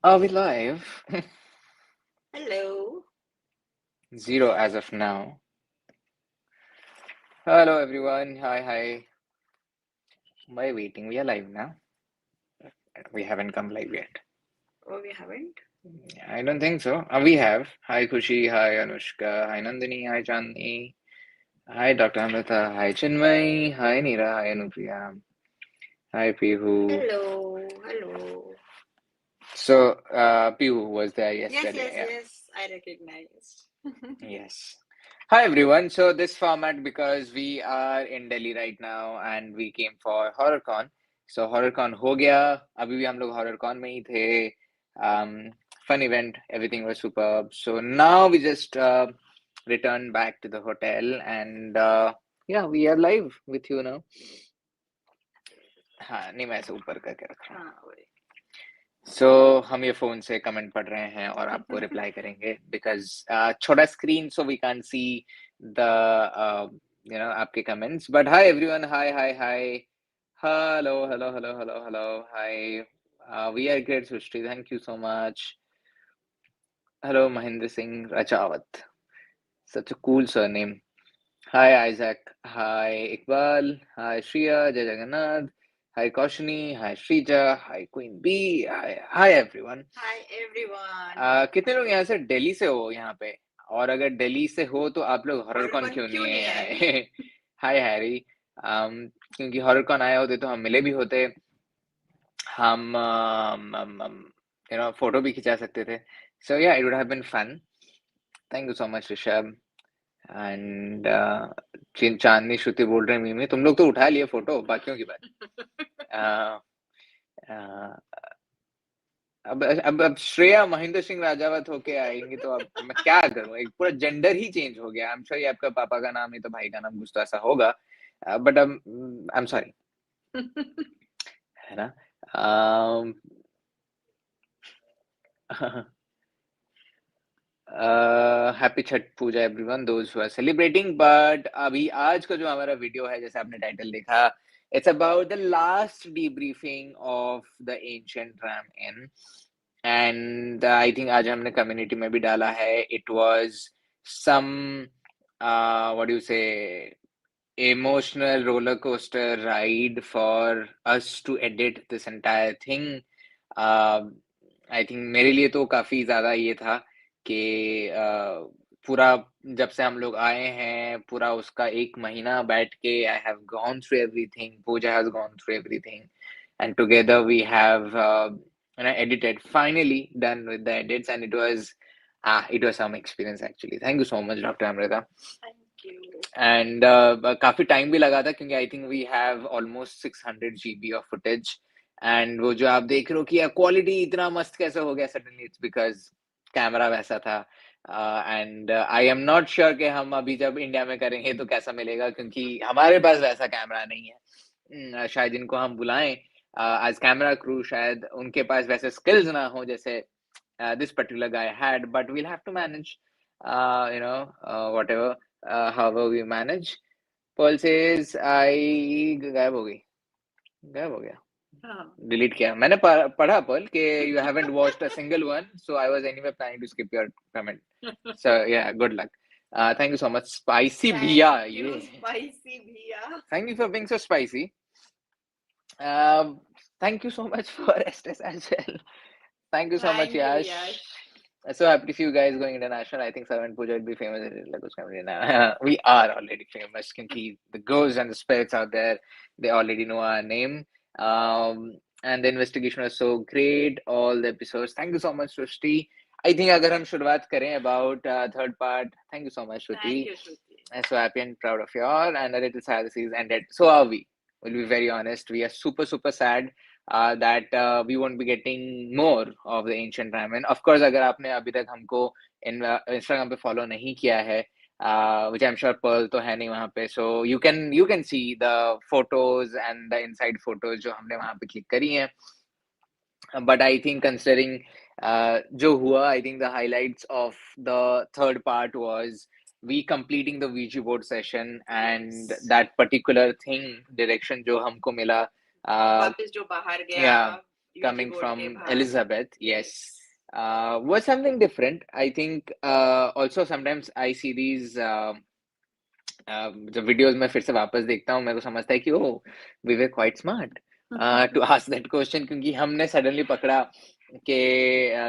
Are we live? Hello. Zero as of now. Hello everyone. Hi, hi. Why waiting? We are live now. We haven't come live yet. Oh, we haven't? I don't think so. We have. Hi Kushi. Hi Anushka. Hi Nandini. Hi Chandni. Hi Dr. Amrita. Hi Chinmay. Hi Neera. Hi Anupriya. Hi Pihu. Hello. Hello. So, Pihu was there Yes, yesterday. yes, Yeah. yes. I recognized. Yes. Hi everyone. So this format because we are in Delhi right now and we came for HorrorCon. So HorrorCon हो गया. अभी भी हम लोग HorrorCon में ही थे. Fun event. Everything was superb. So now we just returned back to the hotel and yeah, we are live with you now. हाँ नहीं मैं ऐसे ऊपर करके रख रहा हूँ. हाँ, वही. सो हम ये फोन से कमेंट पढ़ रहे हैं और आपको रिप्लाई करेंगे बिकॉज छोटा screen so we can't see the आपके comments but hi everyone hi hi hi hello hello hello hello hello hi we are great Srishti thank you so much hello Mahendra Singh Rajawat such a cool surname hi Isaac hi Iqbal hi Shriya Jai Jagannath hi Kaushani hi Srija hi queen bee hi everyone Hi, everyone. कितने लोग यहाँ से दिल्ली से हो यहाँ पे और अगर दिल्ली से हो तो आप लोग हॉररकॉन HorrorCon क्यों क्यों नहीं नहीं आए? आए हाय हैरी क्योंकि हॉररकॉन आए होते तो हम मिले भी होते हम फोटो भी खिंचा सकते थे so yeah it would have been fun thank you so much Rishabh and Chandni Shruti बोल रहे हैं मीमी तुम लोग तो उठा लिए फोटो बाकियों की बात अब श्रेया महेंद्र सिंह राजावत होके आएंगे तो अब मैं क्या करूं एक पूरा जेंडर ही चेंज हो गया आई एम श्योर ये आपका पापा का नाम नहीं तो भाई का नाम कुछ तो ऐसा होगा बट आई एम सॉरी है ना happy Chhath Puja everyone those who are celebrating but अभी आज का जो हमारा वीडियो है जैसे आपने टाइटल देखा it's about the last debriefing of the Ancient Ram Inn and I think आज हमने कम्युनिटी में भी डाला है it was some what do you say emotional roller coaster ride for us to edit this entire thing I think मेरे लिए तो काफी ज्यादा ये था कि पूरा जब से हम लोग आए हैं पूरा उसका एक महीना बैठ के I have gone through everything Puja has gone through everything and together we have edited finally done with the edits and it was some experience actually thank you so much Dr. Amrita Thank you. and काफी time भी लगा था क्योंकि I think we have almost 600 GB of footage and वो जो आप देख रहे हो कि क्वालिटी इतना मस्त कैसे हो गया सडनली इट्स बिकॉज कैमरा वैसा था and I am not sure कि हम अभी जब इंडिया में करेंगे तो कैसा मिलेगा क्योंकि हमारे पास वैसा कैमरा नहीं है शायद इनको हम बुलाएं एज कैमरा क्रू शायद उनके पास वैसे स्किल्स ना हो जैसे this particular guy had but we'll have to manage whatever however we manage Pearl says I गायब हो गया हाँ. डिलीट किया मैंने पढ़ा पर्ल कि you haven't watched a single one so I was anyway planning to skip your comment so yeah good luck thank you so much spicy bhiya Thank you, spicy bhiya. thank you for being so spicy thank you so much for Estes as well thank you so much Thank you, Yash Yash. so happy to see you guys going international. I think Sarvan Pooja will be famous. Like उसका मुझे ना- We are already famous क्योंकि the ghosts and the spirits out there, they already know our name. And the investigation was so great. All the episodes. Thank you so much, Srushti. I think अगर हम शुरुआत करें about third part. Thank you so much, Thank Shruti. you, Shruti. I'm so happy and proud of you all. And a little sad the series ended. So are we. We'll be very honest. We are super super sad that we won't be getting more of the ancient ramen. Of course, अगर आपने अभी तक हमको Instagram पे follow नहीं किया है, which I'm sure Pearl तो है नहीं वहाँ पे, so you can see the photos and the inside photos जो हमने वहाँ पे click करी हैं. But I think considering जो हुआ, I think the highlights of the third part was we completing the Ouija board session and Yes. that particular thing direction जो हमको मिला वापस जो बाहर गया. yeah coming बोर्ड के from बाहर. Elizabeth, Yes. yes, was something different. I think also sometimes I see these जब वीडियोस में फिर से वापस देखता हूँ, मेरे को समझता है कि oh we were quite smart to ask that question, क्योंकि हमने सडनली पकड़ा कि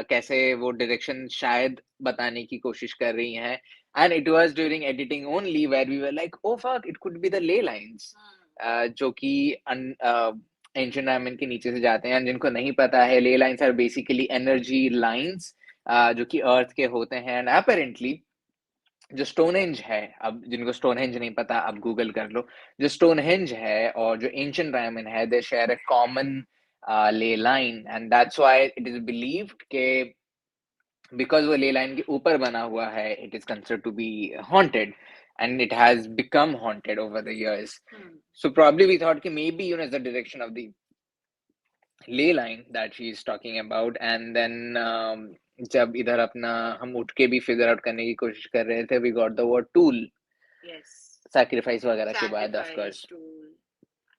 कैसे वो डायरेक्शन शायद बताने की कोशिश कर रही हैं, and it was during editing only where we were like oh fuck it could be the ley lines, जो कि एंशिएंट रायमन के नीचे से जाते हैं. जिनको नहीं पता है, ley lines are basically energy lines जो कि अर्थ के होते हैं. एंड अपेरेंटली जो स्टोनहेंज है, अब जिनको स्टोनहेंज नहीं पता अब गूगल कर लो, जो स्टोनहेंज है और जो एंशिएंट रायमन है, they share a common ley line, and that's why it is believed के बिकॉज वो ले लाइन के ऊपर बना हुआ है, it is considered to be haunted, and it has become haunted over the years. So probably we thought कि maybe it's the direction of the ley line that she is talking about. And then जब इधर अपना हम उठ के भी figure out करने की कोशिश कर रहे थे, we got the word tool. Yes. Sacrifice वगैरह के बाद, of course. Tool.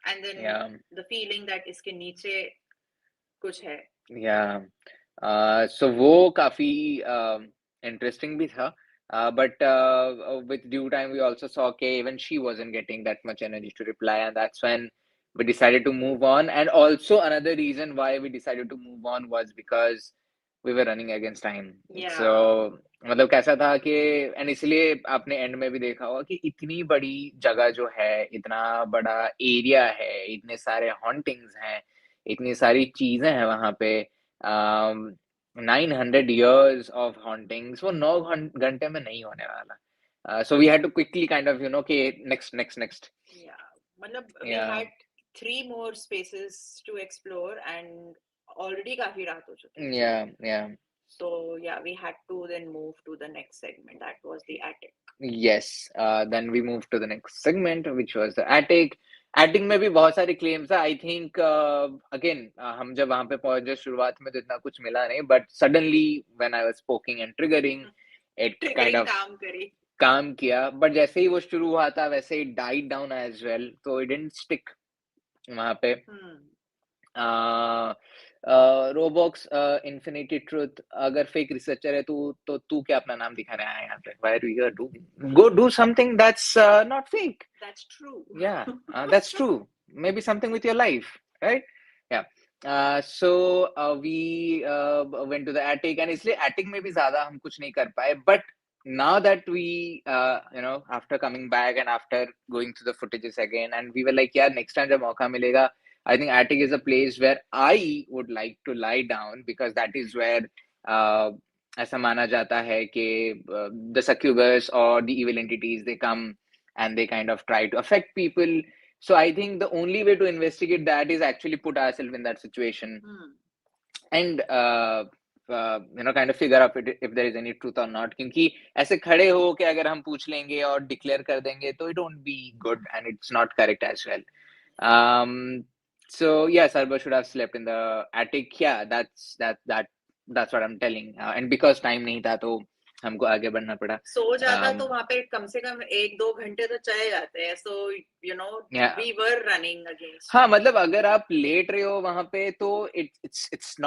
And then Yeah. the feeling that इसके नीचे कुछ है. Yeah. So वो काफी interesting भी था. But with due time, we also saw that even she wasn't getting that much energy to reply, and that's when we decided to move on. And also another reason why we decided to move on was because we were running against time. Yeah. So मतलब कैसा था कि and इसलिए आपने and में भी देखा होगा कि इतनी बड़ी जगह जो है, इतना बड़ा एरिया है, इतने सारे हॉन्टिंग्स हैं, इतनी सारी चीजें हैं वहां पे. 900 years of hauntings, वो 9 घंटे में नहीं होने वाला. So we had to quickly kind of कि next. Yeah, मतलब we Yeah. had 3 more spaces to explore and already काफी रात हो चुकी थी. Yeah. So yeah, we had to then move to the next segment. That was the attic. Yes. Then we moved to the next segment, which was the attic. Attic में भी बहुत सारे claims है. I think again हम जब वहां पे पहुंचे शुरुआत में तो इतना कुछ मिला नहीं, but suddenly when I was poking and triggering, it kind of काम किया. But जैसे ही वो शुरू हुआ था वैसे ही died down as well, so it didn't stick वहां पे. रोबॉक्स इन्फिनिटी ट्रूथ, अगर फेक रिसर्चर है तो तू क्या अपना नाम दिखाने आया है यहाँ पे? Why are you here? Go do something that's not fake. That's true. Yeah, that's true. Maybe something with your life, right? Yeah. So we went to the attic, and इसलिए attic में भी ज़्यादा हम कुछ नहीं कर पाए. But now that we after coming back and after going through the footages again, and we were like, yeah, next time जब मौका मिलेगा, I think attic is a place where I would like to lie down, because that is where ऐसा माना जाता है कि the succubus or the evil entities, they come and they kind of try to affect people. So I think the only way to investigate that is actually put ourselves in that situation and kind of figure out if there is any truth or not. क्योंकि ऐसे खड़े हो के अगर हम पूछ लेंगे और declare कर देंगे तो it won't be good and it's not correct as well. So yeah, Sarba should have slept in the attic. Yeah, that's what I'm telling. And because time नहीं था तो हमको आगे बढ़ना पड़ा. सो जाता तो वहाँ पे कम से कम 1-2 घंटे तो चले जाते हैं. So we were running against. हाँ, मतलब अगर आप लेट रहे हो वहां पे तो it's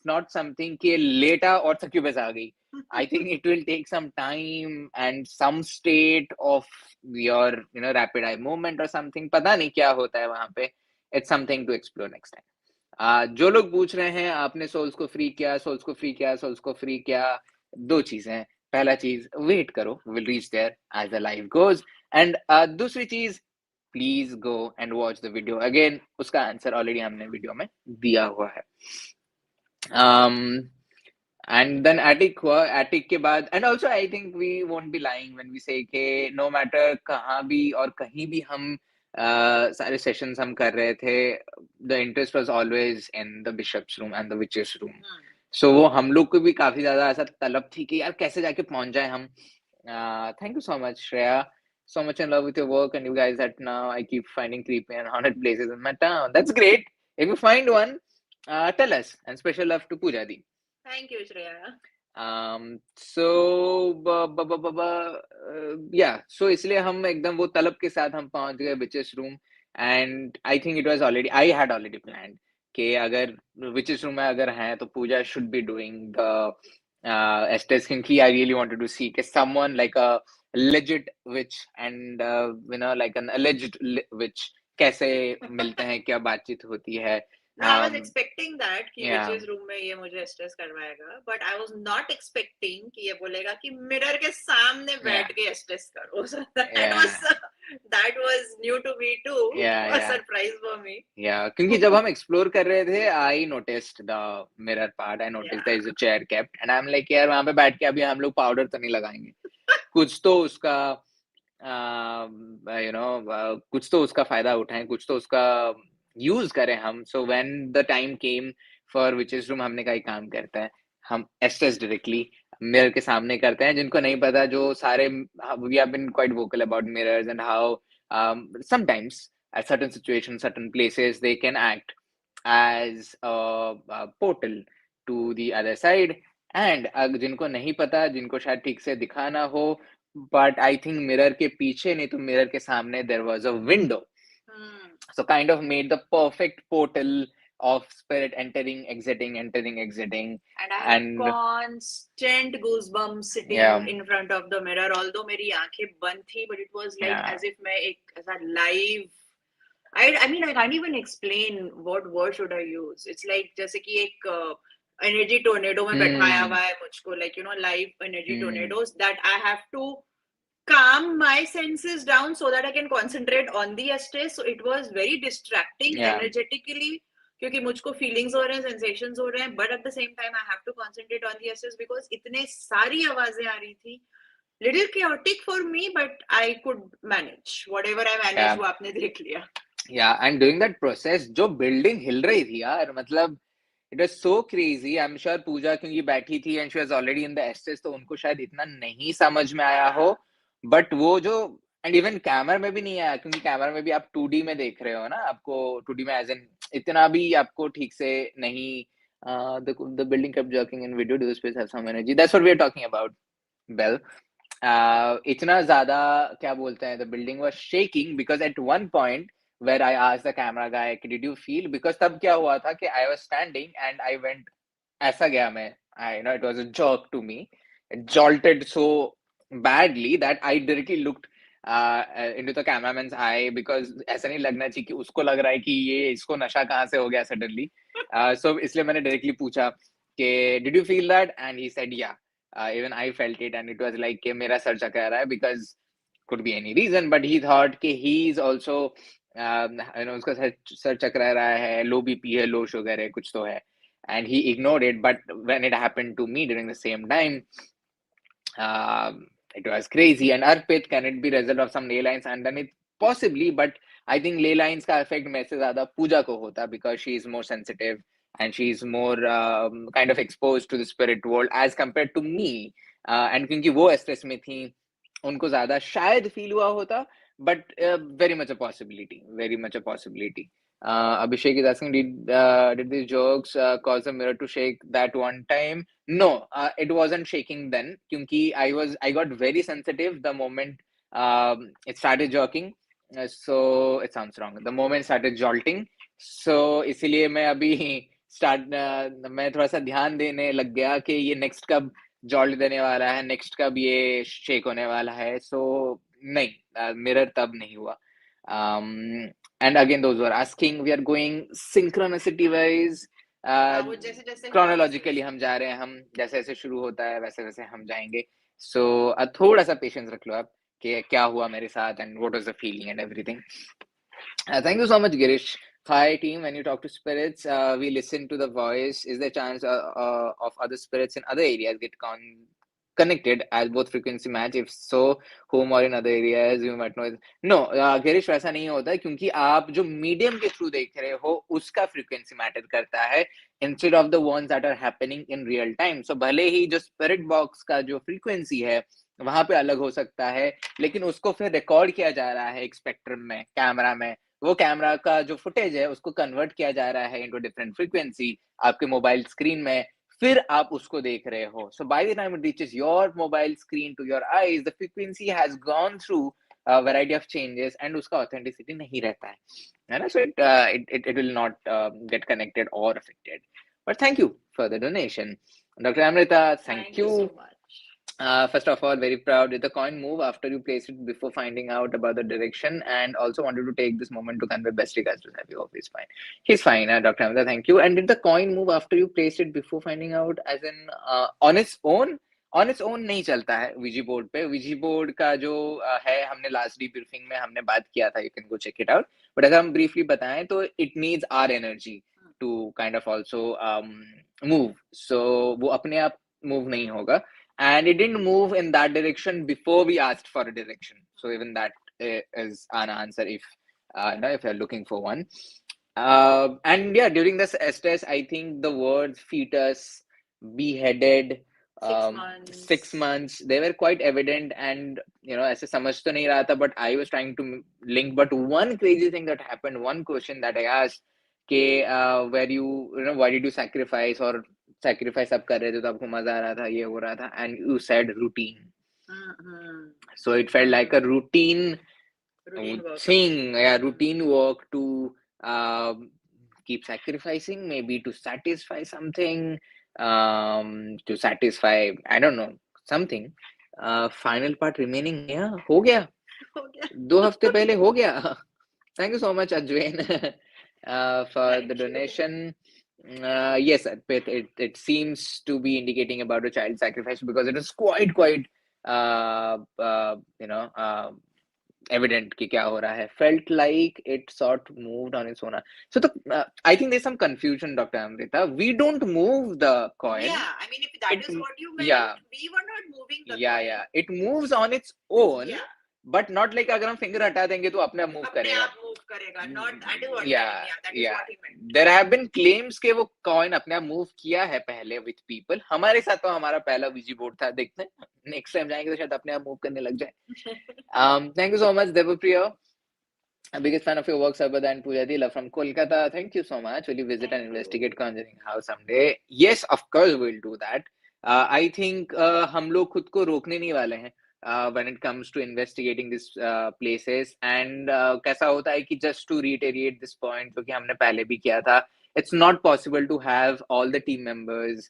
not something कि लेटा और सक्यूबस आ गई. I think it will take some time and some state of your rapid eye movement or something. पता नहीं क्या होता है वहां पे. It's something to explore next time. जो लोग पूछ रहे हैं आपने सोल्स को फ्री किया, दो चीजें हैं. पहला चीज, वेट करो, will reach there as the life goes. And दूसरी चीज, please go and watch the video again. उसका आंसर ऑलरेडी हमने वीडियो में दिया हुआ है. एंड देन एटिक के बाद, and also I think we won't be lying when we say कि नो मैटर कहाँ भी और कहीं भी हम सारे सेशंस हम कर रहे थे, the interest was always in the bishop's room and the witches room. So वो हम लोग को भी काफी ज्यादा ऐसा तलब थी कि यार कैसे जाके पहुंच जाए हम. Thank you so much Shreya, so much in love with your work, and you guys that now I keep finding creepy and haunted places in my town. That's great. If you find one, tell us. And special love to Pooja di. Thank you, Shreya. So yeah, so इसलिए हम एकदम वो तलब के साथ हम पहुंच गए witches room, and I think it was already, I had already planned कि अगर विचेस रूम में अगर हैं तो Pooja should be doing the Estes, क्योंकि I really wanted to see कि someone like a legit witch and like an alleged witch कैसे मिलते हैं, क्या बातचीत होती है. No, I was expecting that कि Yeah. witches room में ये मुझे स्ट्रेस करवाएगा, but I was not expecting कि ये बोलेगा कि मिरर के सामने बैठ के स्ट्रेस करो. So that was new to me too. A surprise for me. Yeah, क्योंकि जब हम एक्सप्लोर कर रहे थे, I noticed the mirror part. I noticed there is a chair kept, and I'm like यार वहाँ पे बैठ के अभी हम लोग पाउडर तो नहीं लगाएंगे. कुछ तो उसका कुछ तो उसका फायदा उठाएं, कुछ तो उसका यूज करें हम. So when the time came for witches room, हमने का ही काम करता है, हम एस्टेस डायरेक्टली मिरर के सामने करते हैं. जिनको नहीं पता, जो सारे we have been quite vocal about mirrors and how sometimes at certain situations, certain places, they can act as a portal to the other side. And जिनको नहीं पता, जिनको शायद ठीक से दिखा ना हो, but I think मिरर के पीछे नहीं तो मिरर के सामने there was a window. So kind of made the perfect portal of spirit entering, exiting, entering, exiting. And I had constant goosebumps sitting in front of the mirror, although मेरी आंखें बंद थी, but it was like as if मैं एक ऐसा live. I mean, I can't even explain what word should I use. It's like जैसे कि एक energy tornado में बैठाया हुआ है मुझको, like live energy tornadoes that I have to calm my senses down so that I can concentrate on the Estes. So it was very distracting energetically क्योंकि मुझको feelings हो रहे हैं, sensations हो रहे हैं, but at the same time I have to concentrate on the Estes because इतने सारी आवाजें आ रही थी. Little chaotic for me, but I could manage. Whatever I managed, वो आपने देख लिया. Yeah, and during that process, जो building हिल रही थी यार, मतलब it was so crazy. I'm sure पूजा क्योंकि बैठी थी and she was already in the Estes, तो उनको शायद इतना नहीं समझ में आया हो. बट वो जो एंड इवन कैमरा में भी नहीं आया, क्योंकि कैमरा में भी आप 2D में देख रहे हो ना, आपको 2D में एज इन इतना भी आपको ठीक से नहीं. the building kept jerking in video. Do the space have some energy? That's what we are talking about, Bell. इतना ज्यादा क्या बोलते हैं, the building was shaking because at one point where I asked the camera guy, did you feel? Because तब क्या हुआ था कि I was standing and I went ऐसा गया मैं. I know it was a jerk to me. It jolted so badly that I directly looked into the cameraman's eye because ऐसा नहीं लगना चाहिए कि उसको लग रहा है कि ये इसको नशा कहाँ से हो गया suddenly. So इसलिए मैंने directly पूछा कि did you feel that? And he said yeah. Even I felt it and it was like कि मेरा सर चकरा रहा है because could be any reason, but he thought कि he is also उसका सर चकरा रहा है, low BP है, low sugar है, कुछ तो है. And he ignored it, but when it happened to me during the same time, it was crazy. And Arpit, can it be result of some ley lines underneath? Possibly, but I think ley lines का effect में से ज़्यादा पूजा को होता because she is more sensitive and she is more kind of exposed to the spirit world as compared to me. And क्योंकि वो stress में थी, उनको ज़्यादा शायद feel हुआ होता, but very much a possibility, very much a possibility. Abhishek is asking, did these jokes cause the mirror to shake that one time? No, it wasn't shaking then. Because I got very sensitive the moment it started jerking. So it sounds wrong. The moment it started jolting. So इसीलिए मैं अभी मैं थोड़ा सा ध्यान देने लग गया कि ये next कब jolt देने वाला है, next कब ये shake होने वाला है. So नहीं, mirror तब नहीं हुआ. And again, those who are asking, we are going synchronicity wise. Chronologically हम जा रहे हैं, हम जैसे जैसे शुरू होता है वैसे वैसे हम जाएंगे. So थोड़ा सा पेशेंस रख लो आप कि क्या हुआ मेरे साथ and what was the feeling and everything. Thank you so much, Girish. Hi team, when you talk to spirits, we listen to the voice. Is there a chance of other spirits in other areas get connected as both frequency match? If so, home or in other areas, you might know. No, Girish वैसा नहीं होता है, क्योंकि आप जो medium के through देख रहे हो उसका फ्रीक्वेंसी मैटर करता है instead of the ones that are happening in real time. So भले ही जो स्पिरिट बॉक्स का जो फ्रीक्वेंसी है वहां पे अलग हो सकता है, लेकिन उसको फिर रिकॉर्ड किया जा रहा है एक स्पेक्ट्रम में, कैमरा में. वो कैमरा का जो फुटेज है उसको कन्वर्ट किया जा रहा है इनटू डिफरेंट फ्रीक्वेंसी आपके मोबाइल स्क्रीन में, फिर आप उसको देख रहे हो. So by the time it reaches your mobile screen to your eyes, the frequency has gone through variety of changes, and उसका authenticity नहीं रहता है ना? So it will not get connected or affected. But thank you for the donation, Dr. Amrita. Thank you. so much. First of all, very proud. Did the coin move after you placed it before finding out about the direction? And also wanted to take this moment to convey best regards to Happy. Hope he's fine. He's fine, Dr. Hamza. Thank you. And did the coin move after you placed it before finding out, as in on its own? On its own नहीं चलता है V G board पे. V G board का जो है, हमने last debriefing में हमने बात किया था, you can go check it out. But अगर हम ब्रीफली बताएं तो it needs our energy to kind of also move. So वो अपने आप मूव नहीं होगा. And it didn't move in that direction before we asked for a direction. So even that is an answer if you're looking for one. And yeah, during this stress, I think the words fetus, beheaded, 6 months, they were quite evident. And ऐसे समझ तो नहीं रहा था, but I was trying to link. But one crazy thing that happened, one question that I asked, where why did you sacrifice, or sacrifice आप कर रहे थे तो आपको मजा आ रहा था, ये हो रहा था, and you said routine. So it felt like a routine thing, routine work to keep sacrificing, maybe to satisfy something, to satisfy, I don't know, something. Final part remaining, हो गया 2 हफ्ते पहले हो गया. Thank you so much, Ajwain, for the donation. Yes, it seems to be indicating about a child sacrifice, because it is quite evident कि क्या हो रहा है. Felt like it sort moved on its own. So I think there's some confusion, Dr. Amrita. We don't move the coin. Yeah, I mean, if that is what you meant, we were not moving the coin. Yeah, it moves on its own. Yeah. But not like अगर हम finger हटा देंगे तो अपने आप move करेगा. move करेगा. Not that is what he meant. That is what he meant. There have been claims कि वो coin अपने आप move किया है पहले with people. हमारे साथ तो हमारा पहला VG board था, देखते हैं. Next time जाएंगे तो शायद अपने आप move करने लग जाए. Thank you so much, Devapriya. A biggest fan of your work, Sarbajeet and Pooja. Love from Kolkata. Thank you so much. Will you visit and investigate Conjuring House someday? Yes, of course we'll do that. I think हम लोग खुद को रोकने नहीं वाले हैं when it comes to investigating these places. And कैसा होता है कि just to reiterate this point, जो कि हमने पहले भी किया था, it's not possible to have all the team members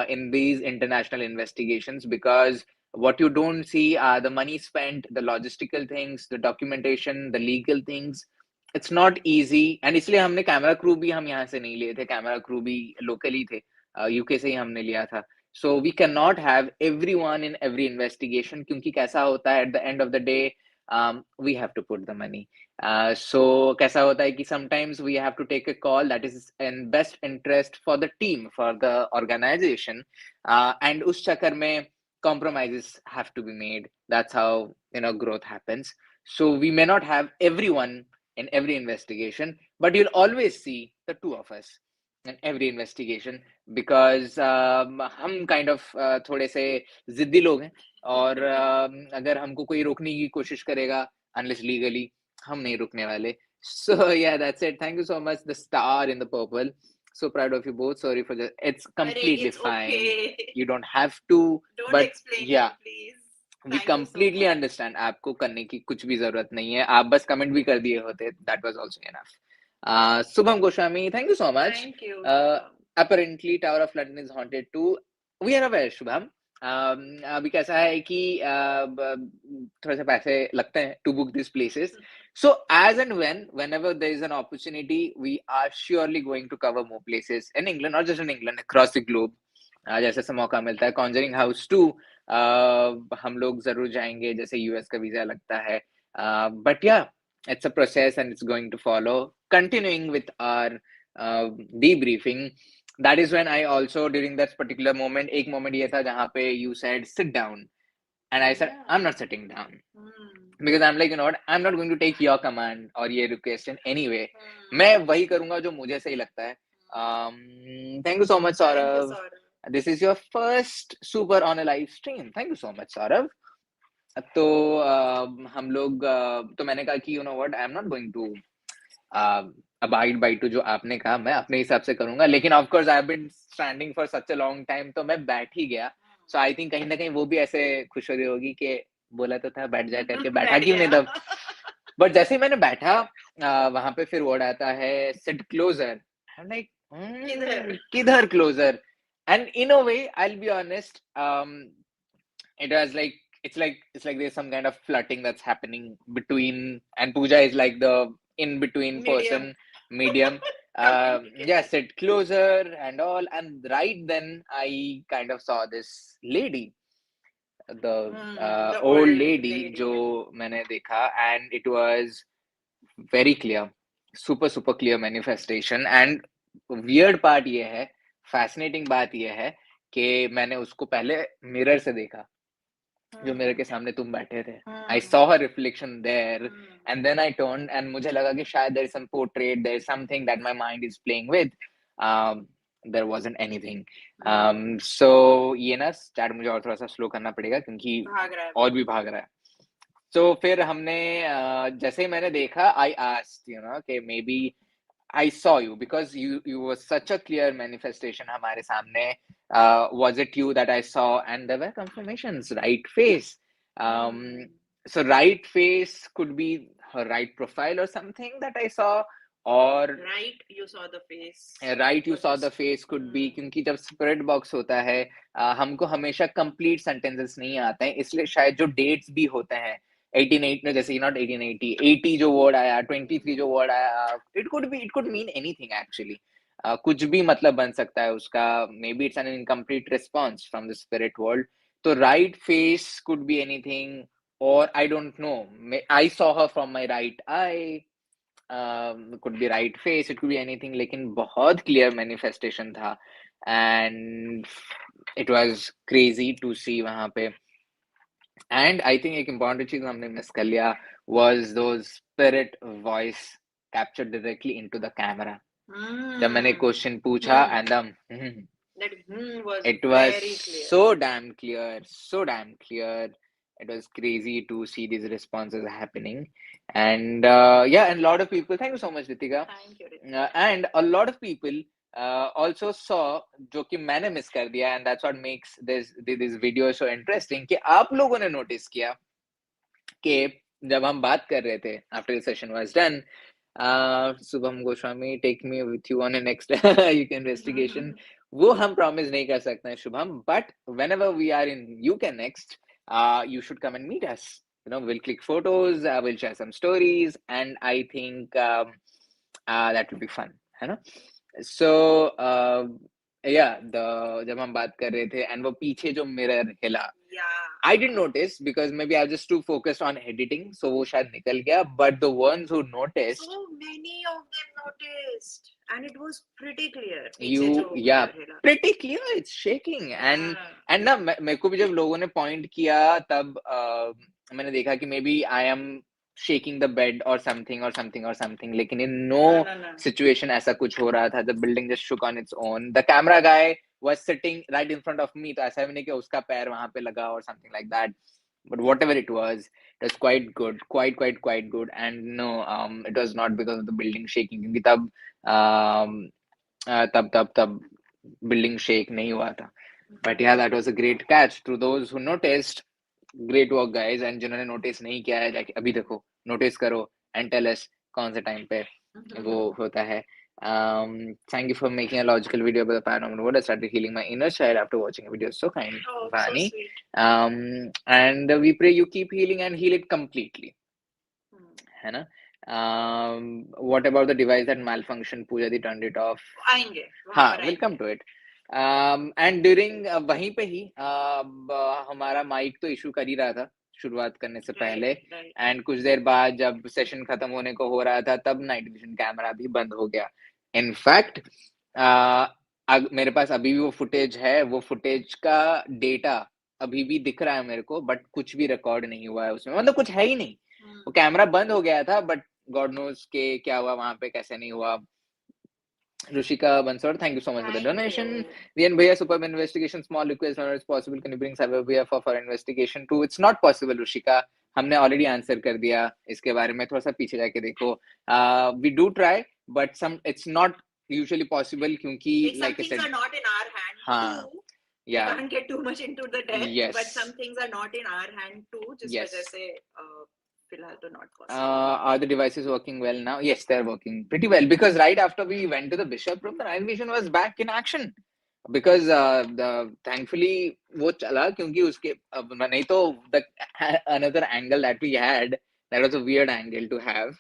in these international investigations, because what you don't see are the money spent, the logistical things, the documentation, the legal things. It's not easy. And इसलिए हमने camera crew भी हम यहाँ से नहीं लिए थे, camera crew भी लोकली थे, यूके से ही हमने लिया था. So we cannot have everyone in every investigation, क्योंकि कैसा होता है, at the end of the day, we have to put the money. So कैसा होता है कि sometimes we have to take a call that is in best interest for the team, for the organization, and उस चक्कर में compromises have to be made. That's how growth happens. So we may not have everyone in every investigation, but you'll always see the two of us in every investigation, because हम kind of थोड़े से जिद्दी लोग हैं, और अगर हमको कोई रोकने की कोशिश करेगा, unless legally, हम नहीं रुकने वाले. So yeah, that's it. Thank you so much, the star in the purple. So proud of you both. Sorry for that. It's completely fine. Okay. You don't have to. Don't explain it, please. We completely understand. आपको करने की कुछ भी जरूरत नहीं है. आप बस कमेंट भी कर दिए होते. That was also enough. Subham Goswami, thank you so much. Thank you. Apparently, Tower of London is haunted too. We are aware, Shubham. अभी कैसा है कि थोड़े से पैसे लगते हैं to book these places. So as and whenever there is an opportunity, we are surely going to cover more places in England, not just in England, across the globe. जैसे से मौका मिलता है. Conjuring House 2 हम लोग जरूर जाएंगे, जैसे US का वीजा लगता है. But yeah, it's a process and it's going to follow. Continuing with our debriefing, that is when I also, during that particular moment, एक moment ये था जहाँ पे you said sit down, and I said I'm not sitting down, because I'm like, you know what, I'm not going to take your command or ये request anyway. मैं वही करूँगा जो मुझे सही लगता है. Thank you so much, Saurav. This is your first super on a live stream. Thank you so much, Saurav. तो हम लोग तो मैंने कहा कि you know what, I'm not going to abide by to जो आपने कहा, मैं अपने हिसाब से करूंगा. लेकिन of course I've been standing for such a long time, तो मैं बैठ ही गया. So I think कहीं ना कहीं वो भी ऐसे खुश हो रही होगी कि बोला तो था बैठ जा करके, बैठा बैठ क्यों नहीं गया। तब? बट जैसे ही मैंने बैठा, वहां पे फिर वर्ड आता है सिट क्लोजर, लाइक किधर? किधर closure? And in a way I will be honest, it was like it's like there's some kind of flirting that's happening between, and Pooja is like the in between Medium. person, medium. Yeah, sit closer and all, and right then I kind of saw this lady, the The old old lady lady. जो मैंने देखा, and it was very clear, super super clear manifestation. And weird part ये है, fascinating बात ये है कि मैंने उसको पहले मिरर से देखा, जो मेरे के सामने तुम बैठे थे. I saw her reflection there, and then I turned and मुझे लगा कि शायद there is some portrait, there is something that my mind is playing with. There wasn't anything. So ये ना चैट मुझे और थोड़ा सा स्लो करना पड़ेगा क्योंकि भाग रहा है और भी भाग रहा है. तो फिर हमने जैसे ही मैंने देखा, I asked, कि maybe I saw you because you were such a clear manifestation हमारे सामने. Was it you that I saw? And there were confirmations, right face. So right face could be her right profile or something that I saw, or Right, you saw the face. right you saw the face could be, क्योंकि जब spirit box होता है, हमको हमेशा complete sentences नहीं आते हैं, इसलिए शायद जो dates भी होते हैं 1880 में, जैसे not 1880, 80 जो word आया, 23 जो word आया, it could mean anything actually. कुछ भी मतलब बन सकता है उसका. Maybe it's an incomplete response from the spirit world. तो right face could be anything, or I don't know. I saw her from my right eye. Could be right face, it could be anything, लेकिन बहुत clear manifestation था, and it was crazy to see वहां पे. And I think एक important चीज हमने miss कर लिया was those spirit voice captured directly into the camera. जब मैंने question पूछा and that was it was very clear. so damn clear, so damn clear. It was crazy to see these responses happening. And yeah, and a lot of people, thank you so much, Ritika. Thank you, Ritika. And a lot of people also saw, जो कि मैंने miss कर दिया, and that's what makes this video so interesting, कि आप लोगों ने notice किया कि जब हम बात कर रहे थे after the session was done, Shubham Goswami, take me with you on a next you can investigation. वो हम promise नहीं कर सकते हैं Shubham, but whenever we are in UK next, you should come and meet us. We'll click photos, we'll share some stories, and I think that will be fun, है ना? So yeah, जब हम बात कर रहे थे and वो पीछे जो mirror हिला, I didn't notice because maybe I was just too focused on editing, so वो शायद निकल गया. But the ones who noticed, so many of them noticed, and it was pretty clear. yeah, pretty clear. It's shaking, and ना मेरे को भी जब लोगों ने point किया तब मैंने देखा कि maybe I am shaking the bed or something or something or something. लेकिन in no situation ऐसा कुछ हो रहा था. The building just shook on its own. The camera guy was sitting right in front of me, तो ऐसा भी नहीं कि उसका पैर वहां पे लगा or something like that. But whatever it was quite good, quite good. And no, it was not because of the building shaking, क्योंकि तब building shake नहीं हुआ था. But yeah, that was a great catch. To those who noticed, great work guys. And जिन्होंने notice नहीं किया है, like अभी देखो, notice करो and tell us कौन से time पे वो होता है. Thank you for making a logical video about the paranormal world. I started healing my inner child after watching a video. So kind, Vani. So sweet. And we pray you keep healing and heal it completely. है ना? What about the device that malfunctioned? Pooja di turned it off. आएंगे. हाँ, we'll come to it. And during वहीं पे ही हमारा mic तो issue कर ही रहा था शुरुआत करने से पहले. एंड कुछ देर बाद जब सेशन खत्म होने को हो रहा था, तब नाइट विजन कैमरा भी बंद हो गया. इनफैक्ट मेरे पास अभी भी वो फुटेज है. वो फुटेज का डेटा अभी भी दिख रहा है मेरे को, बट कुछ भी रिकॉर्ड नहीं हुआ है उसमें. मतलब कुछ है ही नहीं. वो कैमरा बंद हो गया था, बट गॉड नोज के क्या हुआ वहां पे, कैसे नहीं हुआ. Rushika Bansor, thank you so much for the donation. Vian Bhaiya, superb investigation, small request, whenever it's possible, can you bring Cyber Bhaiya for investigation too? It's not possible, Rushika. हमने already answer कर दिया इसके बारे में. थोड़ा सा पीछे जाके देखो. We do try, but it's not usually possible क्योंकि like some things are not in our hand. हाँ. we Yeah. can't get too much into the depth, but some Yes. things are not in our hand too, जिस वजह Yes. से फिलहाल तो not possible. Are the devices working well now? Yes, they're working pretty well because right after we went to the bishop room, the night vision was back in action. Because thankfully वो चला क्योंकि उसके नहीं तो the another angle that we had, that was a weird angle to have.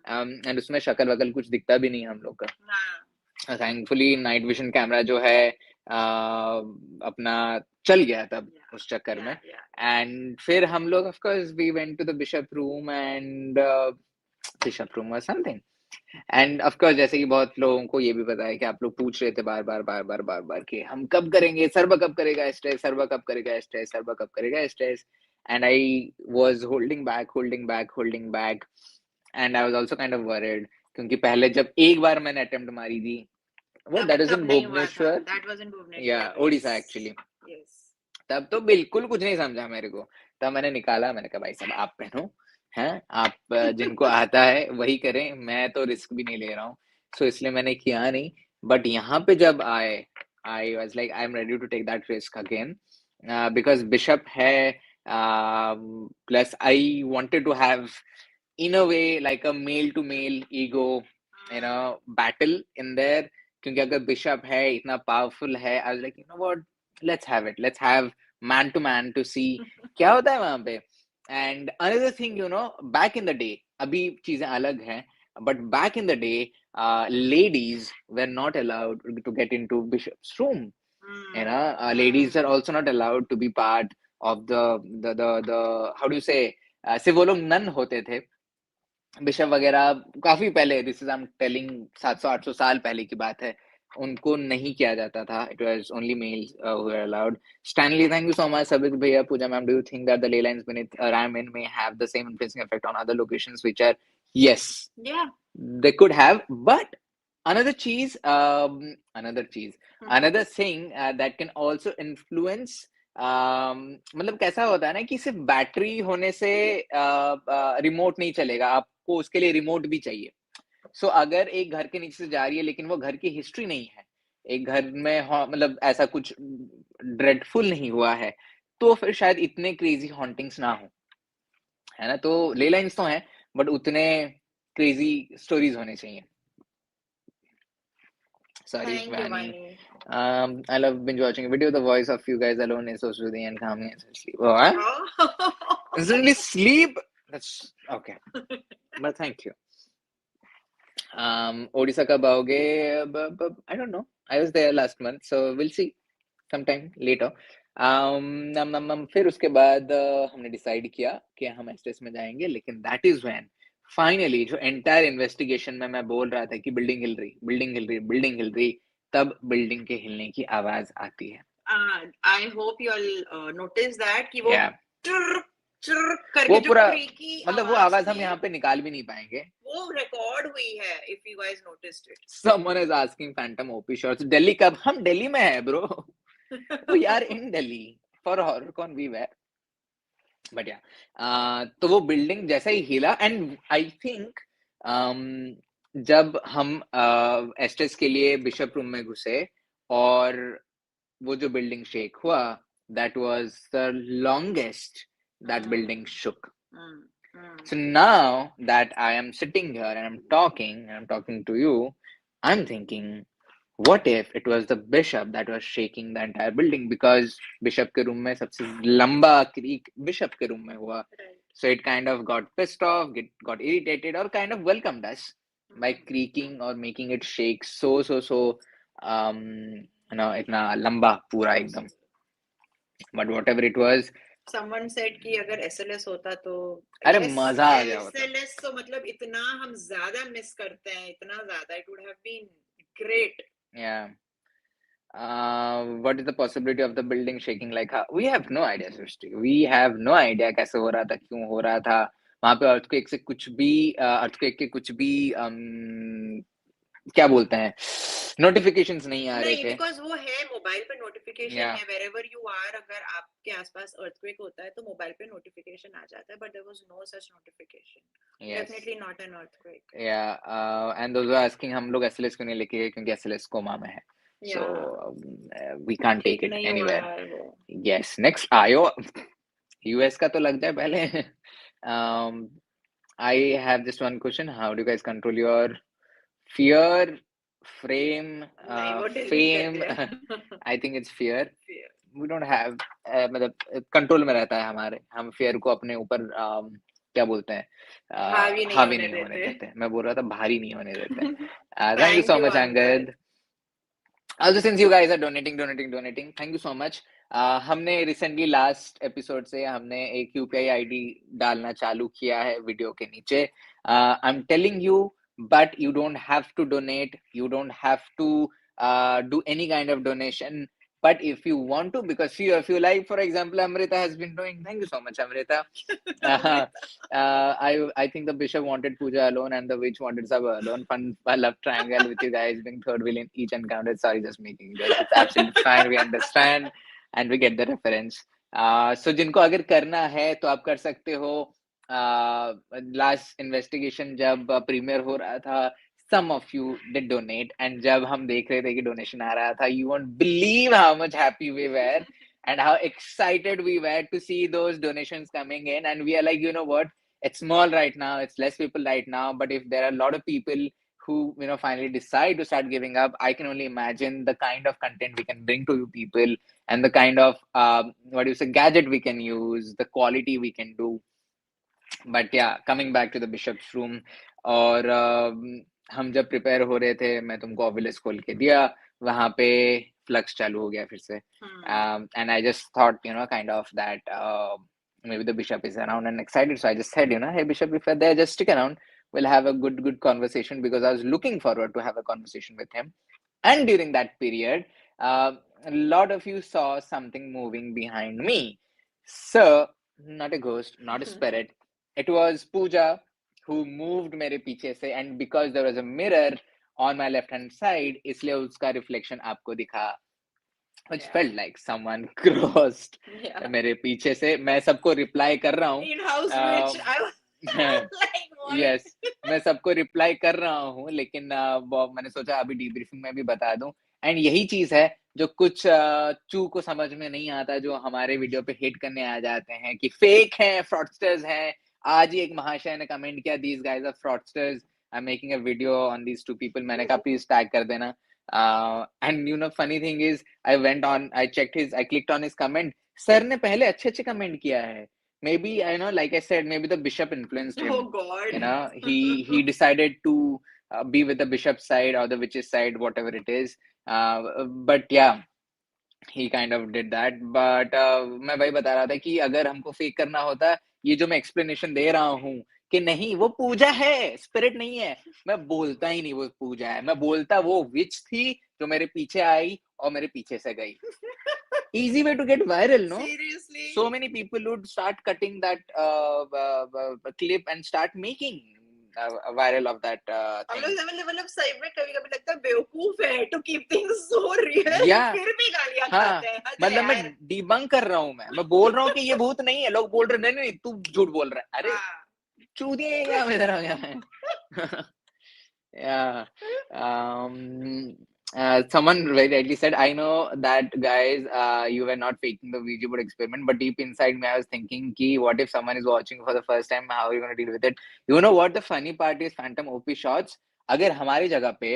And उसमें शक्ल वकल कुछ दिखता भी नहीं हम लोग का. हाँ. Thankfully नाइट विजन कैमरा जो है अपना चल गया तब उस चक्कर में. And फिर हम लोग of course we went to the bishop room and bishop room was something. End of course जैसे कि बहुत लोगों को ये भी पता है कि आप लोग पूछ रहे थे बार बार कि हम कब करेंगे, सर्वा कब करेगा स्ट्रेस, सर्वा कब करेगा स्ट्रेस, सर्वा कब करेगा stress. And I was holding back and I was also kind of worried क्योंकि पहले जब एक बार मैंने अटेम्प्ट मारी थी वो that is in Bhubaneswar, That was in Bhubaneswar. या ओडिशा एक्चुअली. Yes. तब तो बिल्कुल कुछ नहीं समझा मेरे को. तब मैंने निकाला, मैंने कहा भाई साहब आप पहनो हैं, आप जिनको आता है वही करें, मैं तो रिस्क भी नहीं ले रहा हूँ. सो इसलिए मैंने किया नहीं. बट यहाँ पे जब आए I was like I am ready to take that risk again because bishop है. Plus I wanted to have in a way like a male to male ego battle in there क्योंकि अगर bishop है इतना powerful है, आई was like you know what, let's have man to man to see क्या होता है वहां पे. And another thing, back in the day, अभी चीजें अलग हैं, but back in the day, ladies were not allowed to get into bishop's room. Ladies are also not allowed to be part of the how do you say, सिर्फ वो लोग none होते थे. Bishop वगैरह काफी पहले, this is I am telling 700-800 साल पहले की बात है, उनको नहीं किया जाता था. It was only males who were allowed. Stanley, thank you so much. Sabit bhaiya, Pooja ma'am, do you think that the ley lines beneath ram in may have the same influencing effect on other locations which are? Yes, they could have, but another another thing that can also influence, मतलब कैसा होता है ना कि सिर्फ battery होने से remote नहीं चलेगा, आपको उसके लिए रिमोट भी चाहिए. सो अगर एक घर के नीचे से जा रही है लेकिन वो घर की हिस्ट्री नहीं है, एक घर में मतलब ऐसा कुछ ड्रेडफुल नहीं हुआ है, तो फिर शायद इतने क्रेजी हॉन्टिंग्स ना हो, है ना. तो ले लाइन्स तो हैं बट उतने क्रेजी स्टोरीज होने चाहिए. Sorry, Vani. I love binge watching a video. The voice of you guys alone is so soothing and calming and sleep. What? Instantly sleep? That's okay. But thank you. Odisha कब आओगे? I don't know. I was there last month, so we'll see sometime later. फिर उसके बाद हमने decide किया कि हम एस्टेस में जाएंगे, लेकिन that is when फाइनली जो एंटायर इन्वेस्टिगेशन में मैं बोल रहा था कि बिल्डिंग हिल रही, तब बिल्डिंग के हिलने की आवाज आती है. I hope you all notice that कि वो वो पूरा, मतलब वो आवाज हम यहाँ पे निकाल भी नहीं पाएंगे, वो रिकॉर्ड हुई है. If you guys noticed it, someone is asking phantom OP shots. Delhi कब? हम दिल्ली में है bro. We are in Delhi for horror con we were. But या तो वो बिल्डिंग जैसा ही हिला एंड आई थिंक जब हम एस्टेस के लिए बिशप रूम में घुसे और वो जो बिल्डिंग शेक हुआ, that was the longest that building shook. So now that I am sitting here and I'm talking to you, I'm thinking, what if it was the bishop that was shaking the entire building? Because bishop के room में सबसे लंबा creek bishop के room में हुआ. So it kind of got pissed off, got irritated, or kind of welcomed us by creaking or making it shake so इतना लंबा पूरा एकदम. But whatever it was, someone said कि अगर SLS होता तो अरे मजा आ गया होता. SLS तो मतलब इतना हम ज्यादा मिस करते हैं, इतना ज्यादा. It would have been great. Yeah. What is the possibility of the building shaking like? We have no idea, Srishti. We have no idea कैसे हो रहा था, क्यों हो रहा था. वहां पे अर्थक्वेक से कुछ भी अर्थक्वेक के कुछ भी क्या बोलते हैं, नोटिफिकेशंस नहीं आ रहे थे. बिकॉज वो है मोबाइल पे नोटिफिकेशन है, wherever you are, अगर आपके आसपास अर्थक्वेक होता है तो मोबाइल पे नोटिफिकेशन आ जाता है. But there was no such notification. Definitely not an earthquake. And those are asking हम लोग एसएलएस क्यों नहीं लेके गए, क्योंकि एसएलएस कोमा में है. So we can't ठीक take it नहीं हुआ anywhere. यार वो. Yes, next आयो US का तो लग जाए पहले. um, I have just one question. How do you guys control your fear, frame, नहीं वो delete कर fame? दिया. I think it's fear. Fear. We don't have मतलब कंट्रोल में रहता है हमारे. हम fear को अपने ऊपर क्या बोलते हैं, हावी नहीं हावी होने नहीं होने देते. देते. मैं बोल रहा था भारी नहीं होने देते. Thank you Thank so you, much, Angad. Angad. Also, since you guys are donating, thank you so much. हमने रिसेंटली लास्ट एपिसोड से हमने एक यूपीआई आईडी डालना चालू किया है वीडियो के नीचे. I am telling you, but you don't have to donate, you don't have to do any kind of donation, but if you want to, because if you like, for example, Amrita has been doing, thank you so much, Amrita. I think the bishop wanted Pooja alone and the witch wanted Saba alone. Fun love triangle with you guys being third wheel in each encounter. Sorry, just making this. It's absolutely fine. We understand and we get the reference. So जिनको अगर करना है तो आप कर सकते हो. Last investigation जब प्रीमियर हो रहा था, some of you did donate, and जब हम देख रहे थे कि डोनेशन आ रहा था, you won't believe how much happy we were and how excited we were to see those donations coming in. And we are like, you know what, it's small right now, it's less people right now, but if there are a lot of people who finally decide to start giving up, I can only imagine the kind of content we can bring to you people, and the kind of what do you say, gadget we can use, the quality we can do. But yeah, coming back to the bishop's room, और हम जब prepare हो रहे थे, मैं तुमको ओविलस खोल के दिया, वहां पे फ्लक्स चालू हो गया फिर से. And I just thought, kind of that maybe the bishop is around and excited, so I just said, hey bishop, if you're there, just stick around, we'll have a good conversation, because I was looking forward to have a conversation with him. And during that period, a lot of you saw something moving behind me. So, not a ghost, not a spirit. It was Pooja who moved मेरे पीछे से, and because there was a mirror on my left hand side, इसलिए उसका reflection आपको दिखा, which felt like someone crossed मेरे पीछे से. मैं सबको reply कर रहा हूँ. In-house witch. I was like, what? Yes, मैं सबको रिप्लाई कर रहा हूँ, लेकिन मैंने सोचा अभी डीब्रीफिंग में भी बता दूं. एंड यही चीज है जो कुछ चू को समझ में नहीं आता, जो हमारे वीडियो पे हेट करने आ जाते हैं कि फेक हैं, फ्रॉडस्टर्स हैं. आज ही एक महाशय ने कमेंट किया, these guys are fraudsters, I am making a video on these two people. मैंने कहा प्लीज टैग कर देना. And funny thing is, I clicked on his comment. Sir ने पहले अच्छे कमेंट किया है. Maybe, like I said, maybe the bishop influenced him. Oh God. He decided to be with the bishop's side or the witch's side, whatever it is. But yeah, he kind of did that. But मैं वही बता रहा था कि अगर हमको fake करना होता, ये जो मैं एक्सप्लेनेशन दे रहा हूँ कि नहीं वो पूजा है, स्पिरिट नहीं है, मैं बोलता ही नहीं वो पूजा है. मैं बोलता वो विच थी जो मेरे पीछे आई और मेरे पीछे से गई. Easy way to get viral, no? Seriously. So many people would start cutting that clip and start making viral of that हम thing. लोग मतलब सही में कभी-कभी लगता है बेवकूफ है to keep things so real. Yeah. फिर भी गालियां हाँ, खाते हैं. मतलब मैं डिबंक कर रहा हूँ. मैं बोल रहा हूँ कि ये भूत नहीं है. लोग बोल रहे नहीं नहीं तू झूठ बोल रहा है. अरे चूतिया है क्या इधर आ गया. Yeah. Someone very rightly said, I know that guys, you were not faking the Ouija board experiment, but deep inside me, I was thinking, ki, what if someone is watching for the first time? How are you going to deal with it? You know what the funny part is? Phantom OP shots. अगर हमारी जगह पे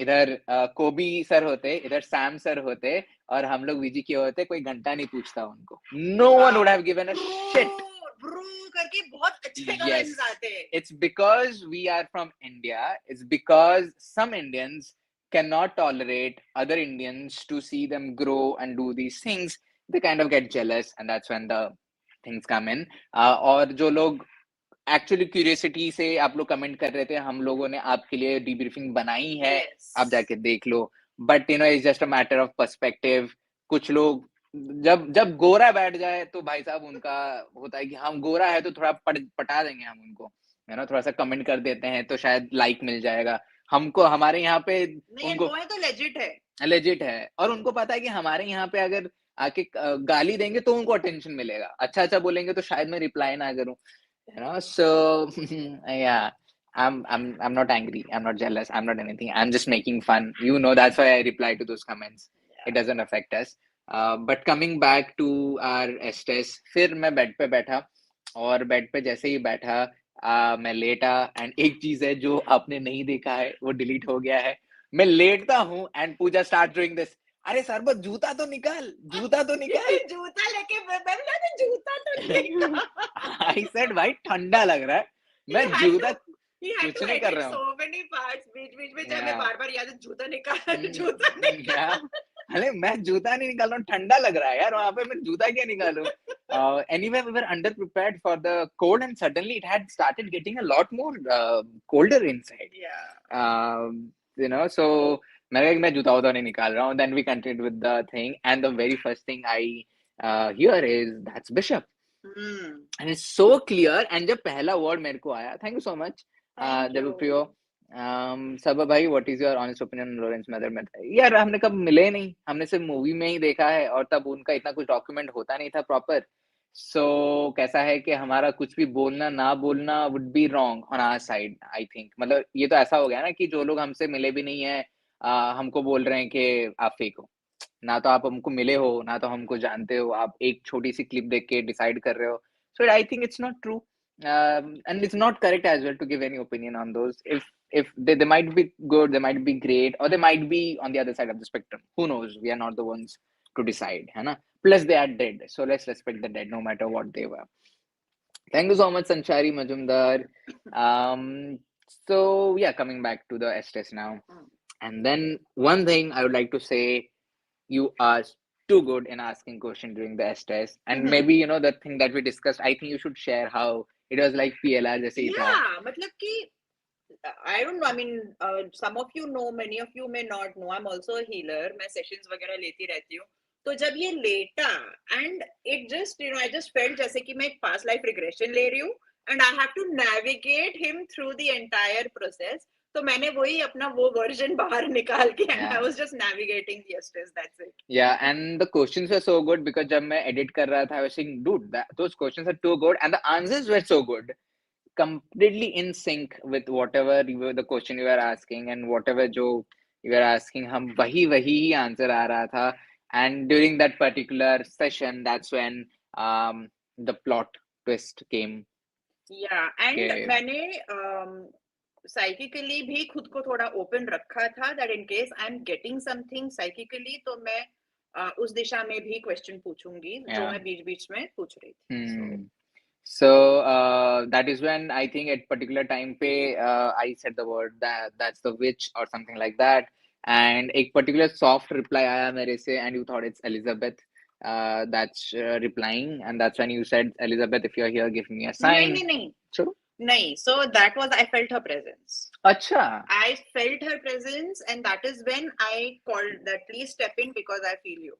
इधर कोबी sir होते, इधर Sam sir होते, और हम लोग वीजी किए होते, कोई घंटा नहीं पूछता उनको. No one would have given a shit. करके बहुत अच्छे कमेंट्स आते हैं. It's because we are from India. It's because some Indians cannot tolerate other Indians to see them grow and do these things. They kind of get jealous, and that's when the things come in. और जो लोग actually curiosity से आप लोग comment कर रहे थे, हम लोगों ने आपके लिए डीब्रीफिंग बनाई है. आप जाके देख लो. But it's just a matter of perspective. कुछ लोग जब गोरा बैठ जाए तो भाई साहब उनका होता है कि हम गोरा है तो थोड़ा पटा देंगे हम उनको, थोड़ा सा कमेंट कर देते हैं तो शायद लाइक मिल जाएगा हमको. हमारे यहाँ पे उनको तो लेजिट है, और उनको पता है कि हमारे यहाँ पे अगर आके गाली देंगे तो उनको अटेंशन मिलेगा. अच्छा बोलेंगे तो शायद मैं रिप्लाई ना करूं. So yeah, I'm not angry. I'm not jealous. I'm not anything. I'm just making fun. You know, that's why I reply to those comments. It Yeah. doesn't affect us. But coming back to our stress, फिर मैं bed पे बैठा और bed पे जैसे ही बैठा मैं लेटा एंड एक चीज है जो आपने नहीं देखा है वो डिलीट हो गया है. मैं लेटता हूँ and Puja start doing this. अरे सरबत जूता तो निकाल, जूता तो निकाल. जूता लेके मैं बोला था, जूता तो निकाल. आई सेड भाई ठंडा लग रहा है. He मैं had जूता to he had कुछ to नहीं कर edit रहा हूँ. so many parts. बीच-बीच में जब मैं Yeah. बार-बार याद है, जूता निकाल, जूता क्या? निकाल. अरे मैं जूता नहीं निकाल रहा हूँ, ठंडा लग रहा है यार वहां पे. मैं जूता क्या निकालूं? Anyway, we were under prepared for the cold and suddenly it had started getting a lot more colder inside. Yeah. So मैं जूता वूता नहीं निकाल रहा हूँ. Then we continued with the thing and the very first thing I hear is that's Bishop. And it's so clear. And जब पहला word मेरे को आया, thank you so much, Thank you. Debpriyo. Saba bhai, what is your honest opinion Lawrence Mather में? यार हमने कब मिले नहीं, हमने सिर्फ मूवी में ही देखा है और तब उनका इतना कुछ डॉक्यूमेंट होता नहीं था प्रॉपर. सो कैसा है कि हमारा कुछ भी बोलना ना बोलना would be wrong on our side. I think मतलब ये तो ऐसा हो गया ना कि जो लोग हमसे मिले भी नहीं है हमको बोल रहे हैं कि आप फेक हो. ना तो आप हमको मिले हो, ना तो हमको जानते हो. आप एक छोटी सी क्लिप देख के डिसाइड कर रहे हो. So I think it's not true. And it's not correct as well to give any opinion on those. If they might be good, they might be great, or they might be on the other side of the spectrum. Who knows? We are not the ones to decide, है ना? Plus they are dead, so let's respect the dead no matter what they were. Thank you so much, Sanchari Majumdar. So yeah, coming back to the stress now, and then one thing I would like to say, you are too good in asking questions during the stress, and maybe the thing that we discussed, I think you should share how it was like PLR जैसे ही था. Yeah, मतलब कि I don't know. I mean, some of you know, many of you may not know. I'm also a healer. मैं sessions वगैरह लेती रहती हूँ. तो जब ये लेटा and it just I just felt जैसे कि मैं एक past life regression ले रही हूँ and I have to navigate him through the entire process. तो मैंने वही अपना वो version बाहर निकाल के and I was just navigating the stress. That's it. Yeah, and the questions were so good because जब मैं edit कर रहा था, I was saying, dude, those questions are too good, and the answers were so good, completely in sync with whatever the question you were asking and whatever जो you were asking, हम वही ही answer आ रहा था. And during that particular session, that's when the plot twist came. Yeah, and Okay. मैंने psychically भी खुद को थोड़ा ओपन रखा था that in case I'm getting something psychically तो मैं उस दिशा में भी क्वेश्चन पूछूंगी जो मैं बीच-बीच में पूछ रही थी. So that is when I think at particular time pe I said the word that's the witch or something like that, and a particular soft reply आया मेरे से and you thought it's Elizabeth that's replying, and that's when you said, Elizabeth, if you're here, give me a sign. नहीं. True? नहीं, so that was I felt her presence. अच्छा. I felt her presence and that is when I called that please step in because I feel you.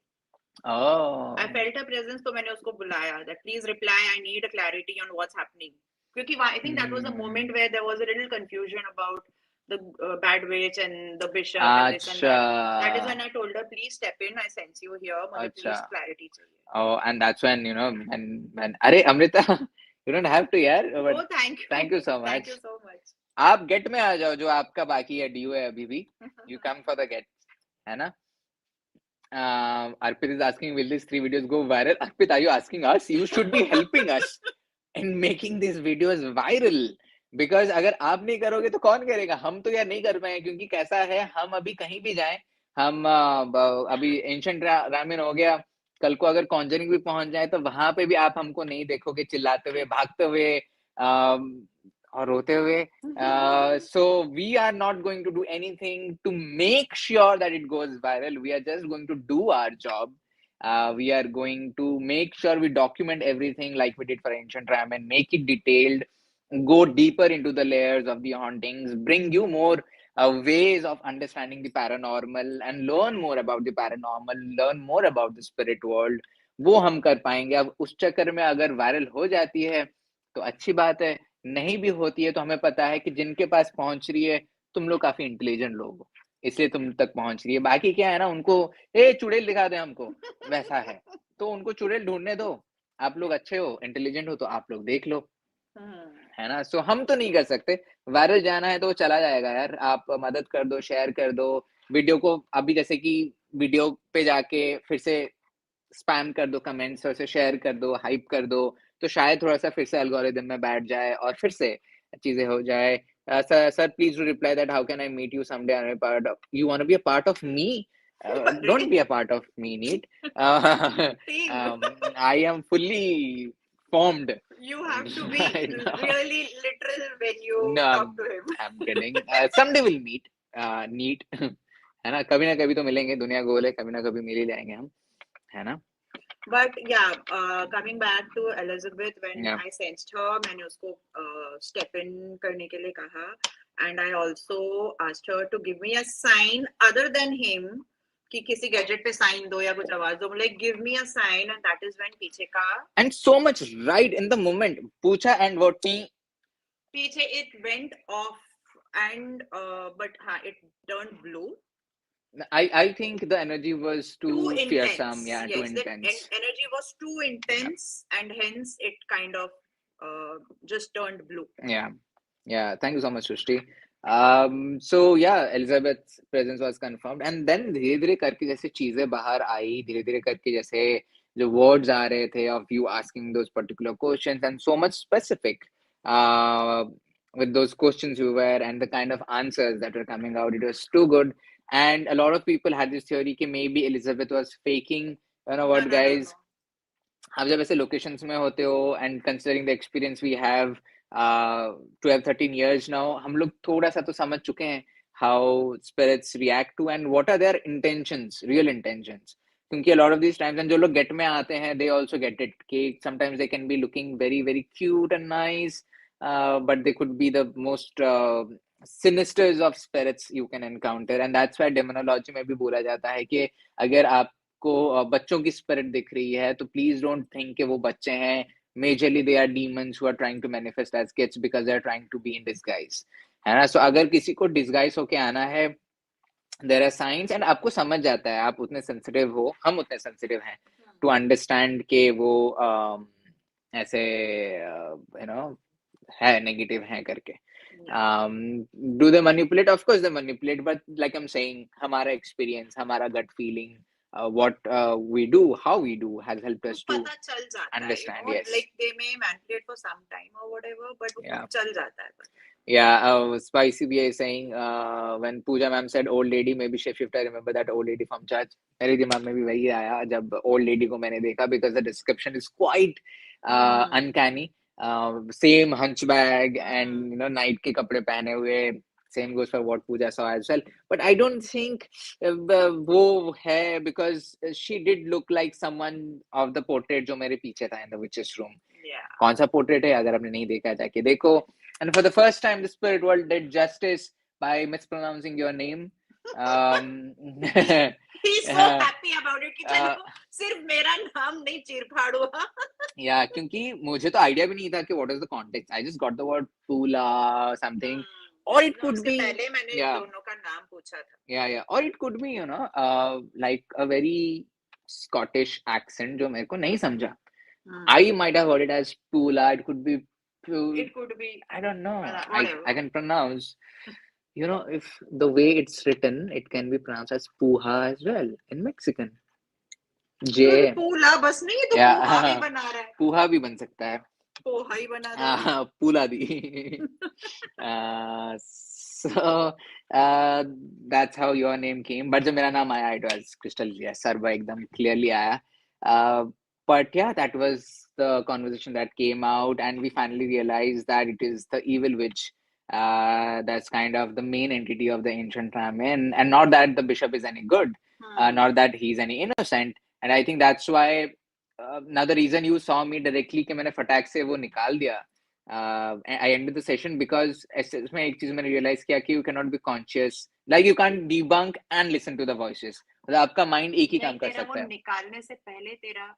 Oh. I felt her presence तो मैंने उसको बुलाया that please reply, I need a clarity on what's happening. क्योंकि I think that was a moment where there was a little confusion about the bad witch and the bishop and this and that. That is when I told her, please step in, I sense you here, मुझे please clarity चाहिए. Oh, and that's when when अरे Amrita, you don't have to यार. Oh, thank you. Thank you so much. Thank you so much. आप gate में आ जाओ जो आपका बाकी है, ड्यू है अभी भी. You come for the get, है ना? Arpit is asking, will these 3 videos go viral? Arpit, are you asking us? You should be helping us in making these videos viral. Because अगर आप नहीं करोगे तो कौन करेगा? हम तो यार नहीं कर पाए क्योंकि कैसा है, हम अभी कहीं भी जाएं, हम अभी एंशिएंट रामेन हो गया, कल को अगर कॉन्जरिंग भी पहुंच जाए तो वहां पे भी आप हमको नहीं देखोगे चिल्लाते हुए, भागते हुए और रोते हुए. So we are not going to do anything to make sure that it goes viral. We are just going to do our job. We are going to make sure we document everything like we did for Ancient Ramen, make it detailed, go deeper into the layers of the hauntings, bring you more ways of understanding the paranormal and learn more about the paranormal, learn more about the spirit world. वो हम कर पाएंगे. अब उस चक्कर में अगर viral हो जाती है तो अच्छी बात है, नहीं भी होती है तो हमें पता है कि जिनके पास पहुंच रही है, तुम लोग काफी इंटेलिजेंट लोग हो, इसलिए तुम तक पहुंच रही है. बाकी क्या है ना, उनको चुड़ैल दिखा दे हमको, वैसा है तो उनको चुड़ैल ढूंढने दो. आप लोग अच्छे हो, इंटेलिजेंट हो तो आप लोग देख लो, है ना? सो हम तो नहीं कर सकते, वायरल जाना है तो वो चला जाएगा यार, आप मदद कर दो, शेयर कर दो वीडियो को। अभी जैसे कि वीडियो पे जाके फिर से स्पैम कर दो कमेंट्स, और उसे शेयर कर दो, हाइप कर दो, तो शायद थोड़ा-सा फिर से एल्गोरिदम में बैठ जाए और फिर से चीज़ें हो जाए। Sir please do reply that how can I meet you someday and be part of, you want to be a part of me? Don't be a part of me, need. Team. I am fully formed. You have to be I know. really literal when you No, talk to him. I'm kidding. Someday we'll meet. Need है ना, कभी ना कभी तो मिलेंगे, दुनिया गोल है, कभी ना कभी मिल ही जाएंगे हम, है ना? But yeah, coming back to Elizabeth, when Yeah. I sensed her, मैंने उसको step in करने के लिए कहा, and I also asked her to give me a sign other than him, कि किसी gadget पे sign दो या कुछ आवाज दो, like give me a sign, and that is when पीछे का And so much right in the moment, पूछा and what पीछे it went off, and but हाँ, it turned blue. I think the energy was Too too fearsome, intense. yeah, too Yes, that intense. energy was too intense, and hence it kind of just turned blue. Yeah, yeah. Thank you so much, Srishti. So yeah, Elizabeth's presence was confirmed, and then धीरे धीरे करके जैसे चीजें बाहर आई, धीरे धीरे करके जैसे जो words आ रहे थे of you asking those particular questions and so much specific, uh, with those questions you were and the kind of answers that were coming out, it was too good. And a lot of people had this theory that maybe Elizabeth was faking. You know what, No. guys? आप जब ऐसे locations में होते हो and considering the experience we have 12-13 years now, हम लोग थोड़ा सा तो समझ चुके हैं how spirits react to and what are their intentions, real intentions. क्योंकि a lot of these times, and जो लोग गेट में आते हैं they also get it कि sometimes they can be looking very very cute and nice, but they could be the most sinisters of spirits you can encounter, and that's why demonology में भी बोला जाता है कि अगर आप को बच्चों की स्पिरिट दिख रही है तो प्लीज डोंट थिंक कि वो बच्चे हैं, majorly they are demons who are trying to manifest as kids because they are trying to be in disguise, है ना? सो अगर किसी को डिसगाइज होके आना है, देयर आर साइंस, एंड आपको समझ जाता है, आप उतने सेंसिटिव हो, हम उतने सेंसिटिव हैं टू अंडरस्टैंड के वो ऐसे यू नो है नेगेटिव है करके। Do they manipulate? Of course they manipulate, but like I'm saying, हमारा experience, हमारा gut feeling, what we do, how we do has helped us to पता चल जाता understand. है, Yes. like they may manipulate for some time or whatever, but Yeah. चल जाता है. Yeah, Spicy BA is saying, when Pooja ma'am said old lady, maybe shift, I remember that old lady from church. मेरे दिमाग में भी वही आया जब old lady को मैंने देखा, because the description is quite uncanny. Same hunchback and night के कपड़े पहने हुए. Same goes for what Pooja saw as well. But I don't think वो है, because she did look like someone of the portrait जो मेरे पीछे था in the witch's room. Yeah. कौन सा पोर्ट्रेट है, अगर आपने नहीं देखा जाके देखो. And for the first time, the spirit world did justice by mispronouncing your name. He's so happy about it कि चलो सिर्फ मेरा नाम नहीं चीरफाड़ हुआ. Yeah, क्योंकि मुझे तो आइडिया भी नहीं था कि what is the context. I just got the word Poola something, or it could be. पहले मैंने दोनों का नाम पूछा था. Yeah, or it could be like a very Scottish accent जो मेरे को नहीं समझा. I might have heard it as Poola. It could be. It could be. I don't know. I can pronounce. If the way it's written, it can be pronounced as Puja as well in Mexican. J. Poola बस नहीं, तो पोहा भी बना रहा है. Puja भी बन सकता है. पोहा ही बना रहा है. Pula the. So that's how your name came. But जब मेरा नाम आया, it was crystal clear. Sarva एकदम clearly आया. But yeah, that was the conversation that came out, and we finally realized that it is the evil witch that's kind of the main entity of the ancient famine, and not that the bishop is any good, not that he's any innocent. And I think that's why another reason you saw me directly कि मैंने फटाक से वो निकाल दिया. I ended the session because इसमें एक चीज मैंने realize किया कि you cannot be conscious, like you can't debunk and listen to the voices. मतलब आपका mind एक ही काम कर सकता है. निकालने से पहले तेरा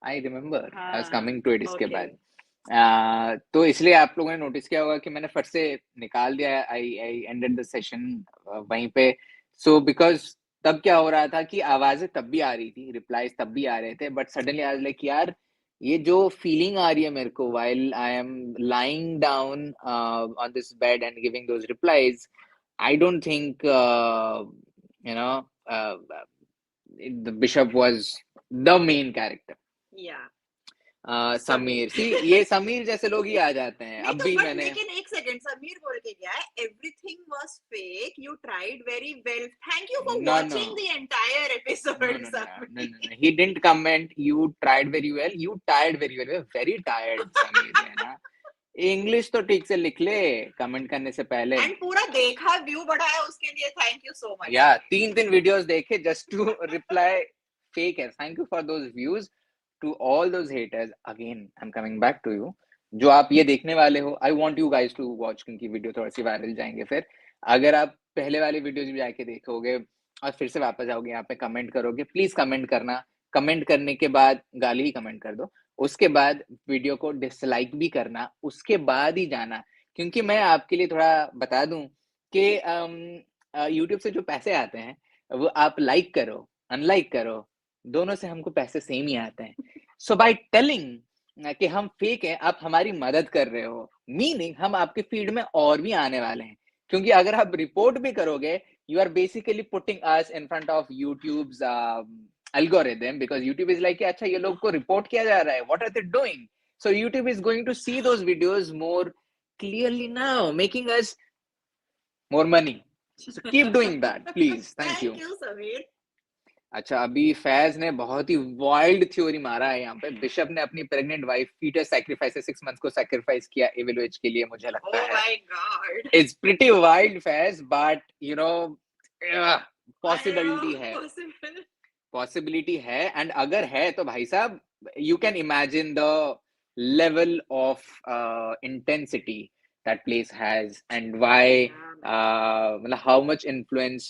I remember. I was coming to it इसके बाद. तो इसलिए आप लोगों ने नोटिस किया होगा कि मैंने फट से निकाल दिया. I ended the session वहीं पे. So because तब क्या हो रहा था कि आवाजें तब भी आ रही थी, रिप्लाईज तब भी आ रहे थे, but suddenly I was like यार ये जो फीलिंग आ रही है मेरे को while I am lying down on this bed and giving those replies, I don't think you know the bishop was the main character. Yeah. Sameer सी, ये समीर जैसे लोग ही आ जाते हैं. नहीं अब तो भी बट मैंने लेकिन एक सेकंड, समीर बोल के गया है everything was fake, you tried very well, thank you for no watching the entire episode no Sameer. he didn't comment you tried very well, you tired very well. We're very tired Sameer है ना. English तो ठीक से लिख ले comment करने से पहले. एंड पूरा देखा, व्यू बढ़ाया उसके लिए, थैंक यू सो मच. या 3 वीडियोस देखे जस्ट टू रिप्लाई फेक है. Thank you for those views. To all those haters again I am coming back to you. जो आप ये देखने वाले हो, I want you guys to watch, क्योंकि वीडियो थोड़ी सी वायरल जाएंगे. फिर अगर आप पहले वाली वीडियोज भी जाके देखोगे और फिर से वापस आओगे यहाँ पे कमेंट करोगे, प्लीज कमेंट करना. कमेंट करने के बाद गाली ही कमेंट कर दो, उसके बाद वीडियो को डिसलाइक भी करना, उसके बाद ही जाना. क्योंकि मैं आपके लिए थोड़ा बता दूं कि यूट्यूब से जो पैसे आते हैं वो आप लाइक करो अनलाइक करो, दोनों से हमको पैसे सेम ही आते हैं. सो बाय टेलिंग कि हम फेक हैं, आप हमारी मदद कर रहे हो, मीनिंग हम आपके फीड में और भी आने वाले हैं. क्योंकि अगर आप रिपोर्ट भी करोगे, you are basically putting us in front of YouTube's algorithm, because YouTube is like, अच्छा ये लोग को रिपोर्ट किया जा रहा है, what are they doing? So YouTube is going to see those videos more clearly now, making us more money. So keep doing that, please. Thank you. Thank you Sameer. अच्छा, अभी फैज ने बहुत ही वाइल्ड थ्योरी मारा है यहाँ पे. बिशप ने अपनी pregnant wife foetus sacrifice 6 months को सैक्रिफाइस किया एवेलुएज के लिए, मुझे लगता है. Oh my God. It's pretty wild Faiz, but you know possibility है. Possible. पॉसिबिलिटी है. एंड अगर है तो भाई साहब, you can imagine the level of intensity that place has, and why how much influence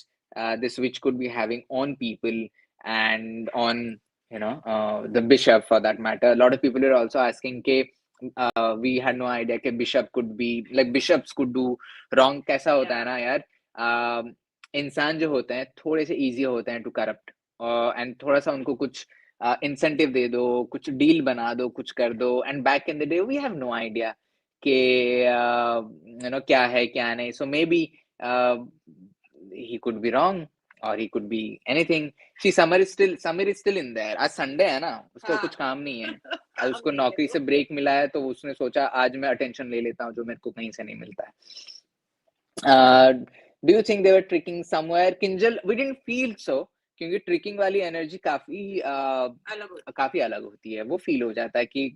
this witch could be having on people and on the bishop for that matter. A lot of people are also asking ke we had no idea कि bishop could be like bishops could do wrong. कैसा होता है ना यार, इंसान जो होते हैं थोड़े से easy होते हैं to corrupt, एंड थोड़ा सा उनको कुछ इंसेंटिव दे दो, कुछ डील बना दो, कुछ कर दो, and back in the day we have no idea कि क्या है क्या नहीं. So maybe he could be wrong or he could be anything. See, Samir is still in there. आज संडे है ना, उसको कुछ काम नहीं है. आज उसको नौकरी से ब्रेक मिला है, तो उसने सोचा आज मैं अटेंशन ले लेता हूँ जो मेरे को कहीं से नहीं मिलता है. Do you think they were tricking somewhere? Kinjal, we didn't feel so, क्योंकि ट्रिकिंग वाली एनर्जी काफी अलग होती है. वो फील हो जाता है कि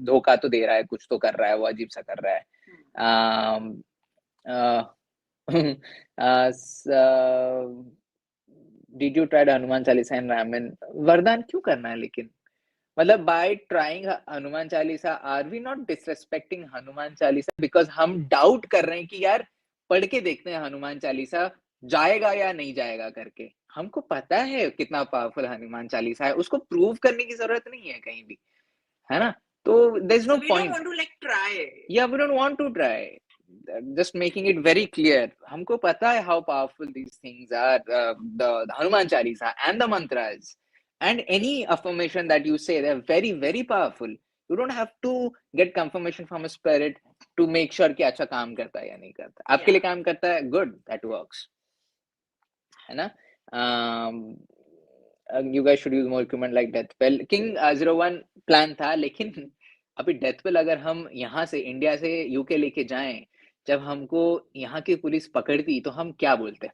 धोखा तो दे रहा है, कुछ तो कर रहा है, वो अजीब सा कर रहा है. Did you try Hanuman Chalisa and Ramayana? वरदान क्यों करना है लेकिन, मतलब by trying Hanuman Chalisa are we not disrespecting Hanuman Chalisa? Because हम डाउट कर रहे हैं कि यार पढ़ के देखते हैं हनुमान चालीसा जाएगा या नहीं जाएगा करके. हमको पता है कितना पावरफुल हनुमान चालीसा है, उसको प्रूव करने की जरूरत नहीं है कहीं भी, है ना. तो देयर इज नो पॉइंट. या we don't want to try. Just making it very clear, हमको पता है how powerful these things are, the Hanuman Chalisa and the mantras and any affirmation that you say, they're very very powerful. You don't have to get confirmation from a spirit to make sure कि अच्छा काम करता है या नहीं करता. आपके लिए काम करता है, good, that works, है ना. You guys should use more equipment like Deathbell. King 01 plan था, लेकिन अभी Deathbell अगर हम यहाँ से इंडिया से यूके लेके जाएं, जब हमको यहाँ की पुलिस पकड़ती तो हम क्या बोलते?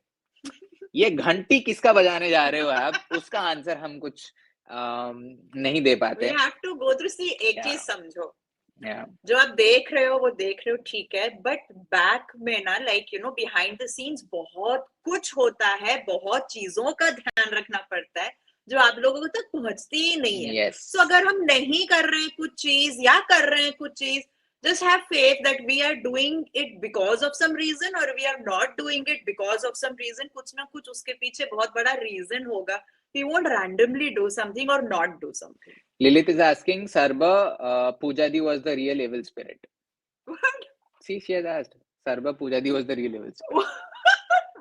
ये घंटी किसका बजाने जा रहे हो आप? उसका आंसर हम कुछ नहीं दे पाते. We have to go through. See, एक चीज समझो, जो आप देख रहे हो वो देख रहे हो, ठीक है, बट बैक में ना बिहाइंड द सीन्स बहुत कुछ होता है, बहुत चीजों का ध्यान रखना पड़ता है जो आप लोगों तक पहुंचती ही नहीं है. So अगर हम नहीं कर रहे हैं कुछ चीज या कर रहे हैं कुछ चीज, just have faith that we are doing it because of some reason or we are not doing it because of some reason. कुछ ना कुछ उसके पीछे बहुत बड़ा reason होगा. We won't randomly do something or not do something. Lilith is asking, Sarba, Pooja was the real evil spirit. What? See, she has asked. Sarba, Pooja was the real evil spirit.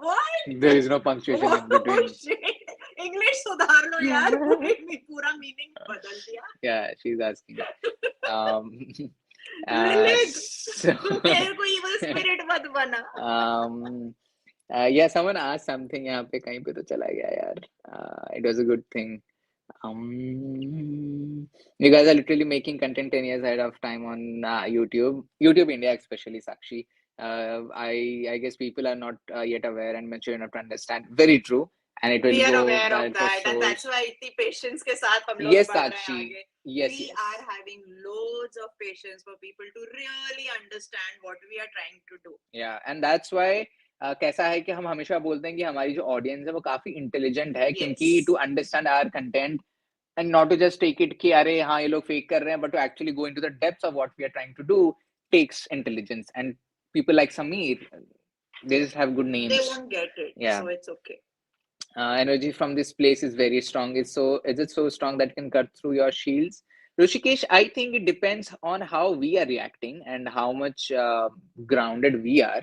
What? There is no punctuation in between. Oh, shit. English सुधार लो यार, पूरा meaning बदल दिया. Yeah, she's asking. Lilith, So, मेरे को evil spirit मत बना. yeah, someone asked something यहाँ पे कहीं पे तो चला गया यार. It was a good thing. You guys are literally making content 10 years ahead of time on YouTube India, especially Sakshi. I guess people are not yet aware and mature enough to understand. Very true, and it will We are go aware that of for that, and shows. that's why इतनी patience के साथ हम लोग Yes, बढ़ रहे हैं Sakshi. आगे. Yes, We yes. are having loads of patience for people to really understand what we are trying to do. Yeah, and that's why कैसा है कि हम हमेशा बोलते हैं कि हमारी जो ऑडियंस है वो काफी इंटेलिजेंट है, क्योंकि Yes. To understand our content and not to just take it कि अरे हाँ ये लोग फेक कर रहे हैं, but to actually go into the depths of what we are trying to do takes intelligence, and people like Sameer, they just have good names. They won't get it, Yeah. so it's okay. Energy from this place is very strong. Is it so strong that it can cut through your shields? Rishikesh, I think it depends on how we are reacting and how much grounded we are.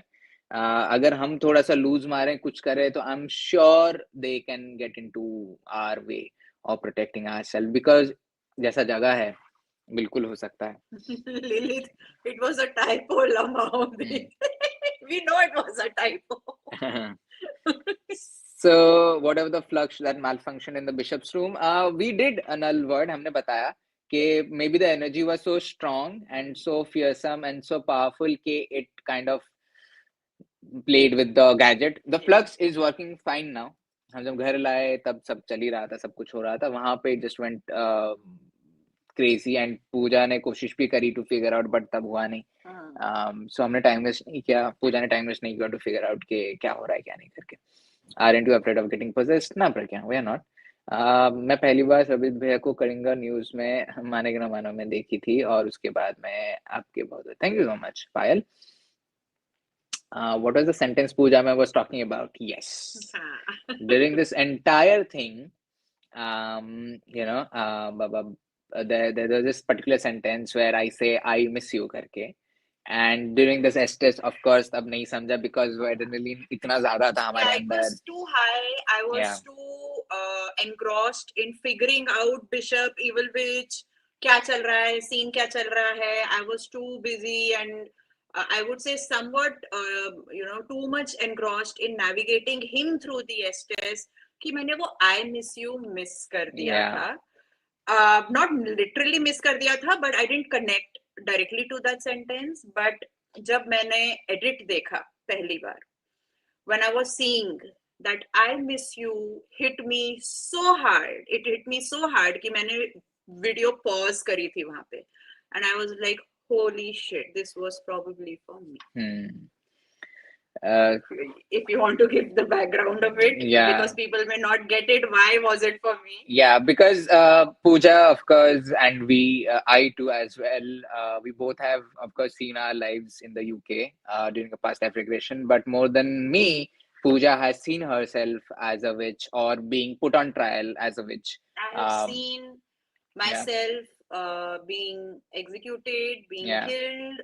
अगर हम थोड़ा सा loose मारें कुछ करें तो I'm sure they can get into our way of protecting ourselves, because जैसा जगह है बिल्कुल हो सकता है. Lilith, it was a typo, Lama. We know it was a typo. So whatever the flux that malfunctioned in the bishop's room, we did a null word. हमने बताया कि maybe the energy was so strong and so fearsome and so powerful कि it kind of played with the gadget. The flux is working fine now. हम जब घर लाए तब सब चल ही रहा था, सब कुछ हो रहा था. वहां पे just went crazy, and पूजा ने कोशिश भी करी to figure out, but तब हुआ नहीं. So हमने time waste नहीं किया, पूजा ने time waste नहीं किया to figure out कि क्या हो रहा है क्या नहीं करके. Aren't you afraid of getting possessed? ना पर क्या, we are not. मैं पहली बार सरबजीत भैया को कलिंगा न्यूज में माने कि ना मानो में देखी थी, और उसके बाद मैं आपके बहुत thank you so much Payal. What was the sentence Pooja was talking about? Yes. During this entire thing, there was this particular sentence where I say I miss you करके. And during this test, of course, तब नहीं समझा because वो adrenaline इतना ज़्यादा था हमारे अंदर. It was too high. I was too engrossed in figuring out Bishop, Evil Witch, क्या चल रहा है, scene क्या चल रहा है. I was too busy and I would say somewhat, too much engrossed in navigating him through the test कि मैंने वो I miss you miss कर दिया था. Not literally miss कर दिया था, but I didn't connect directly to that sentence. But जब मैंने edit देखा पहली बार, when I was seeing that I miss you hit me so hard, it hit me so hard कि मैंने video pause करी थी वहाँ पे, and I was like, holy shit, this was probably for me. If you want to give the background of it, because people may not get it, why was it for me? Yeah, because Pooja, of course, and I too as well, we both have, of course, seen our lives in the UK during a past life regression. But more than me, Pooja has seen herself as a witch or being put on trial as a witch. I have seen myself being executed, being killed,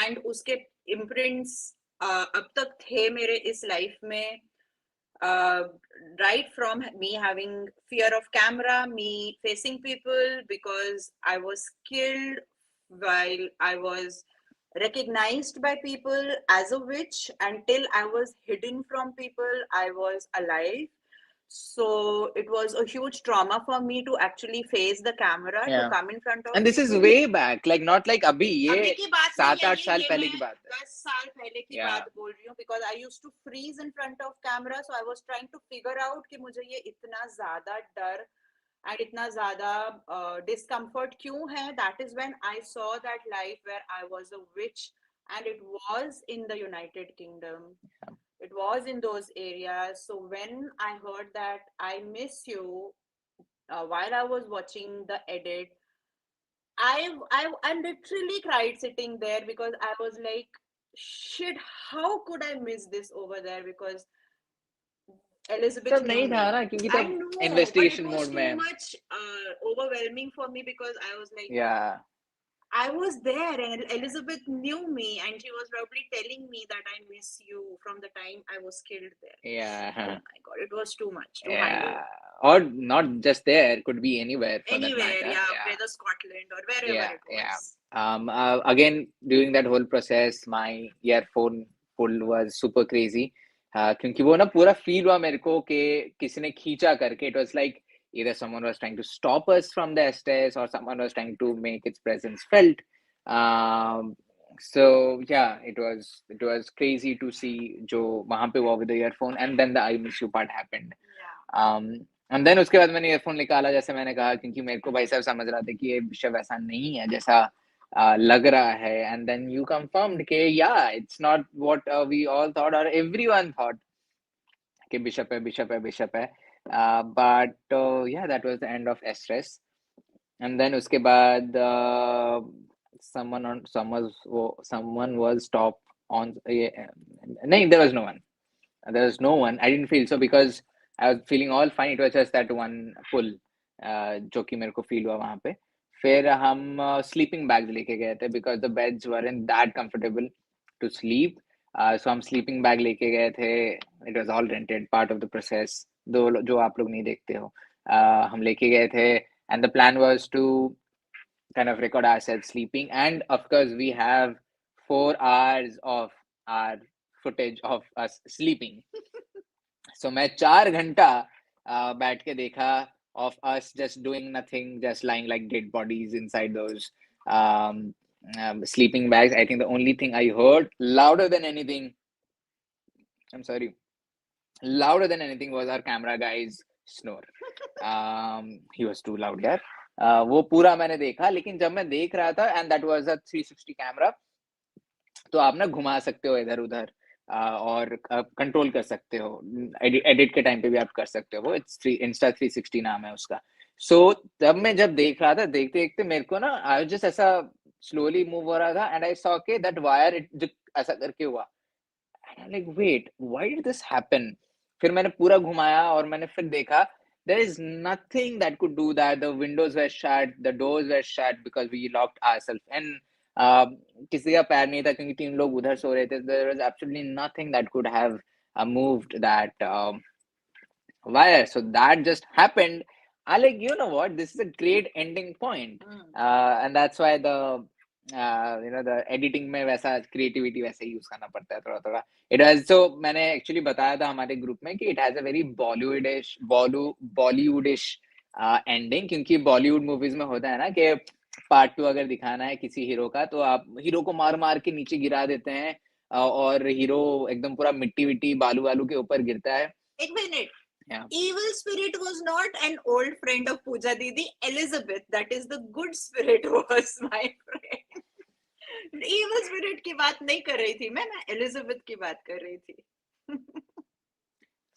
and उसके imprints अब तक थे मेरे इस life में. Right from me having fear of camera, me facing people because I was killed while I was recognized by people as a witch, until I was hidden from people, I was alive. So it was a huge trauma for me to actually face the camera, to come in front of and this people. is way back, like not like अभी ये 7-8 साल पहले की बात है. 10 साल पहले की बात बोल रही हूँ, because I used to freeze in front of camera, so I was trying to figure out कि मुझे ये इतना ज़्यादा डर and इतना ज़्यादा discomfort क्यों है. That is when I saw that life where I was a witch, and it was in the United Kingdom. It was in those areas. So when I heard that I miss you, while I was watching the edit, I literally cried sitting there, because I was like, shit, how could I miss this over there? Because Elizabeth नहीं था ना, क्योंकि I तब know, investigation but it was mode too में. much overwhelming for me, because I was like, I was there and Elizabeth knew me, and she was probably telling me that I miss you from the time I was killed there. Oh my God, it was too much to handle. or not just there, could be anywhere for that Anywhere, matter. yeah, Yeah, whether Scotland or wherever yeah, it yeah. was. Again, during that whole process, my earphone pull was super crazy. क्योंकि वो ना पूरा feel हुआ मेरे को कि किसी ने खींचा करके. It was like either someone was trying to stop us from the stairs or someone was trying to make its presence felt. Um, so yeah, it was crazy to see जो वहाँ पे हुआ with the earphone, and then the I miss you part happened. Yeah. And then उसके बाद मैंने earphone निकाला, जैसे मैंने कहा, क्योंकि मेरे को भाई साहब समझ रहा था कि ये विषय वैसा नहीं है जैसा लग रहा है. एंड देन यू कंफर्म्ड कि yeah it's not what we all thought और एवरीवन थॉट कि बिशप है, बिशप है, बिशप है. But yeah that was the end of Estes. And then उसके बाद someone was top on. नहीं, there was no one. There was no one. I didn't feel so because I was feeling all fine. It was just that one pull जो कि मेरे को feel हुआ वहां पे. फिर हम स्लीपिंग बैग्स लेके गए थे because the beds weren't that comfortable to sleep. So हम स्लीपिंग बैग लेके गए थे. It was all rented, part of the process. जो आप लोग नहीं देखते हो. हम लेके गए थे, and the plan was to kind of record ourselves sleeping, and of course we have 4 hours of our footage of us sleeping. So मैं 4 घंटा बैठ के देखा of us just doing nothing, just lying like dead bodies inside those um, sleeping bags. I think the only thing I heard louder than anything, I'm sorry, louder than anything was our camera guy's snore. He was too loud यार. वो पूरा मैंने देखा, लेकिन जब मैं देख रहा था, and that was a 360 camera, तो आप ना घुमा सकते हो इधर उधर और कंट्रोल कर सकते हो. एडिट के टाइम पे भी आप कर सकते हो. वो इंस्टा 360 नाम है उसका. सो तब मैं जब देख रहा था, देखते देखते मेरे को ना आई जस्ट ऐसा स्लोली मूव हो रहा था, एंड आई सॉ के दैट वायर इट ऐसा करके हुआ. And I'm like, wait, why did this happen? फिर मैंने पूरा घुमाया और मैंने फिर देखा, there is nothing that could do that. The windows were shut, the doors were shut because we locked ourselves. And किसी का पैर नहीं था क्योंकि 3 लोग उधर सो रहे थे. There was absolutely nothing that could have moved that wire. So that just happened. I like, you know what? This is a great ending point. And that's why the the editing में वैसा creativity वैसे use करना पड़ता है थोड़ा थोड़ा. It has, so मैंने actually बताया था हमारे ग्रुप में कि it has a very Bollywoodish ending, क्योंकि बॉलीवुड मूवीज में होता है ना कि पार्ट 2 अगर दिखाना है किसी हीरो का, तो आप हीरो को मार मार के नीचे गिरा देते हैं और हीरो एकदम पूरा मिट्टी विट्टी बालू वालू के ऊपर गिरता है. एक minute. Yeah. Evil spirit was not an old friend of Pooja Didi. Elizabeth, that is the good spirit, was my friend. Evil spirit की बात नहीं कर रही थी मैं Elizabeth की बात कर रही थी.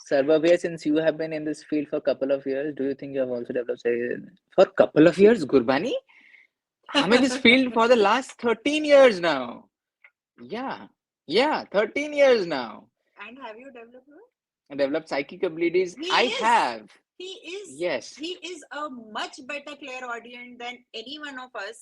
Sarbajeet, since you have been in this field for a couple of years, do you think you have also developed for a couple of years, Gurbani? I'm in this field for the last 13 years now. Yeah, 13 years now. And have you developed what? Developed psychic abilities? I have. He is. Yes. He is a much better clairaudient than any one of us.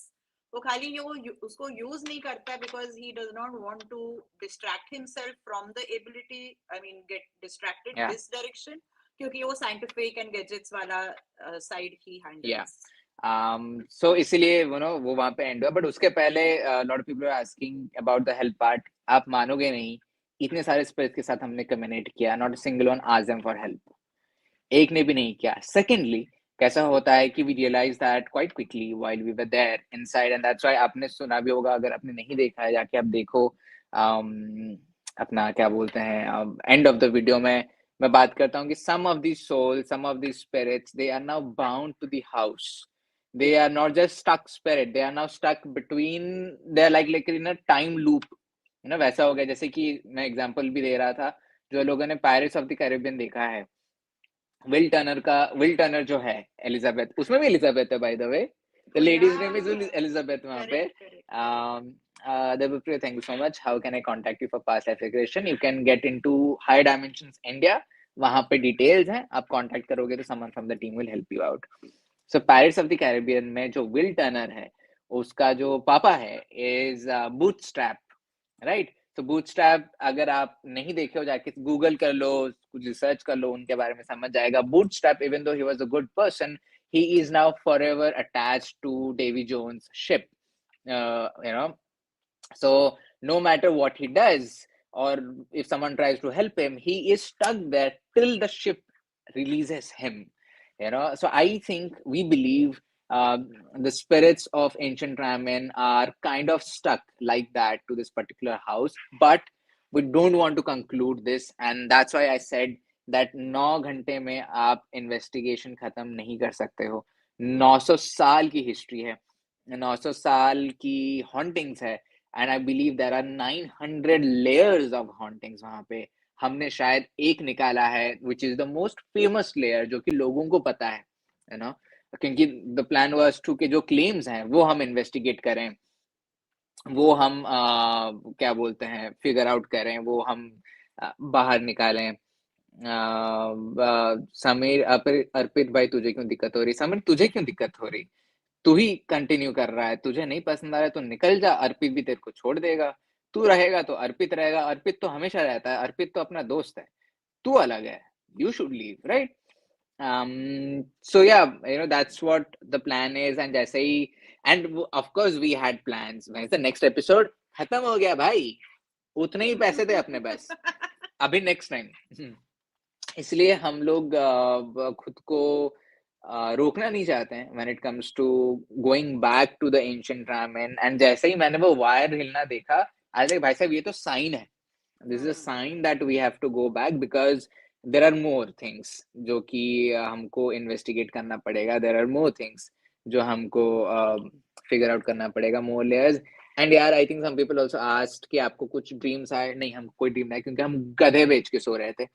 वो खाली ये वो उसको use नहीं करता because he does not want to distract himself from the ability. I mean, get distracted this direction. क्योंकि वो scientific and gadgets वाला side he handles. Yeah. So इसीलिए वो वहाँ पे end हुआ. But उसके पहले lot of people are asking about the help part. आप मानोगे नहीं, इतने सारे स्पिरिट्स के साथ हमने कम्युनिकेट किया, not a single one asked them for help. एक ने भी नहीं किया. सेकेंडली, कैसा होता है कि we realise that quite quickly while we were there inside, and that's why आपने सुना भी होगा, अगर आपने नहीं देखा है जाके आप देखो. अपना क्या बोलते हैं, एंड ऑफ द वीडियो में मैं बात करता हूँ कि some of the soul, some of the spirits, they are now bound to the house. They are not just stuck spirit, they are now stuck between, they are like in a time loop. वैसा हो गया जैसे कि मैं example भी दे रहा था, जो लोगों ने पायरेट्स ऑफ द कैरिबियन देखा है, विल टर्नर जो है एलिजाबेथ, उसमें भी एलिजाबेथ है by the way, the ladies name is Elizabeth वहां पे. Debriefing, thank you so much. How can I contact you for past life regression? You can get into higher dimensions India. वहां पे details हैं, आप contact करोगे तो someone from the team will help you out. So pirates of the Caribbean में जो will Turner है, उसका जो पापा है इज बूटस्ट्रैप, राइट? तो बूटस्ट्रैप अगर आप नहीं देखे हो, जाके गूगल कर लो, कुछ रिसर्च कर लो, उनके बारे में समझ जाएगा. Bootstrap, even though he was a good person, he is now forever attached to Davy Jones' ship. You know, so no matter what he does, or if someone tries to help him, he is stuck there till the ship releases him. So I think we believe the spirits of ancient ramen are kind of stuck like that to this particular house, but we don't want to conclude this, and that's why I said that 9 घंटे में आप investigation खत्म नहीं कर सकते हो. 900 साल की हिस्ट्री है, 900 साल की हॉन्टिंग्स है, and I believe there are 900 layers of hauntings वहां पे. हमने शायद एक निकाला है which is the most famous layer, जो कि लोगों को पता है, यू नो, क्योंकि द प्लान वाज टू के जो क्लेम्स हैं वो हम इन्वेस्टिगेट करें, वो हम क्या बोलते हैं, फिगर आउट करें, वो हम बाहर निकालें. समीर, अर्पित भाई, तुझे क्यों दिक्कत हो रही? समीर, तुझे क्यों दिक्कत हो रही? तू ही कंटिन्यू कर रहा है, तुझे नहीं पसंद आ रहा है तो निकल जा, अर्पित भी तेरे को छोड़ देगा. तू रहेगा तो अर्पित रहेगा, अर्पित तो हमेशा रहता है, अर्पित तो अपना दोस्त है, तू अलग है. You should leave, right? So yeah, that's what the plan is. And जैसे ही, and of course we had plans. When the next episode खत्म हो गया भाई, उतने ही पैसे थे अपने पास, अभी next time. इसलिए हम लोग खुद को रोकना नहीं चाहते हैं when it comes to going back to the ancient ramen. And जैसे ही मैंने वो वायर हिलना देखा, I was like, भाई साहब, ये तो साइन है. This is a sign that we have to go back, because there are more things जो कि हमको investigate करना पड़ेगा. There are more things जो हमको figure out करना पड़ेगा, more layers. And यार, I think some people also asked कि आपको कुछ dreams आए. नहीं, हम कोई dream नहीं, क्योंकि हम गधे बेच के सो रहे थे.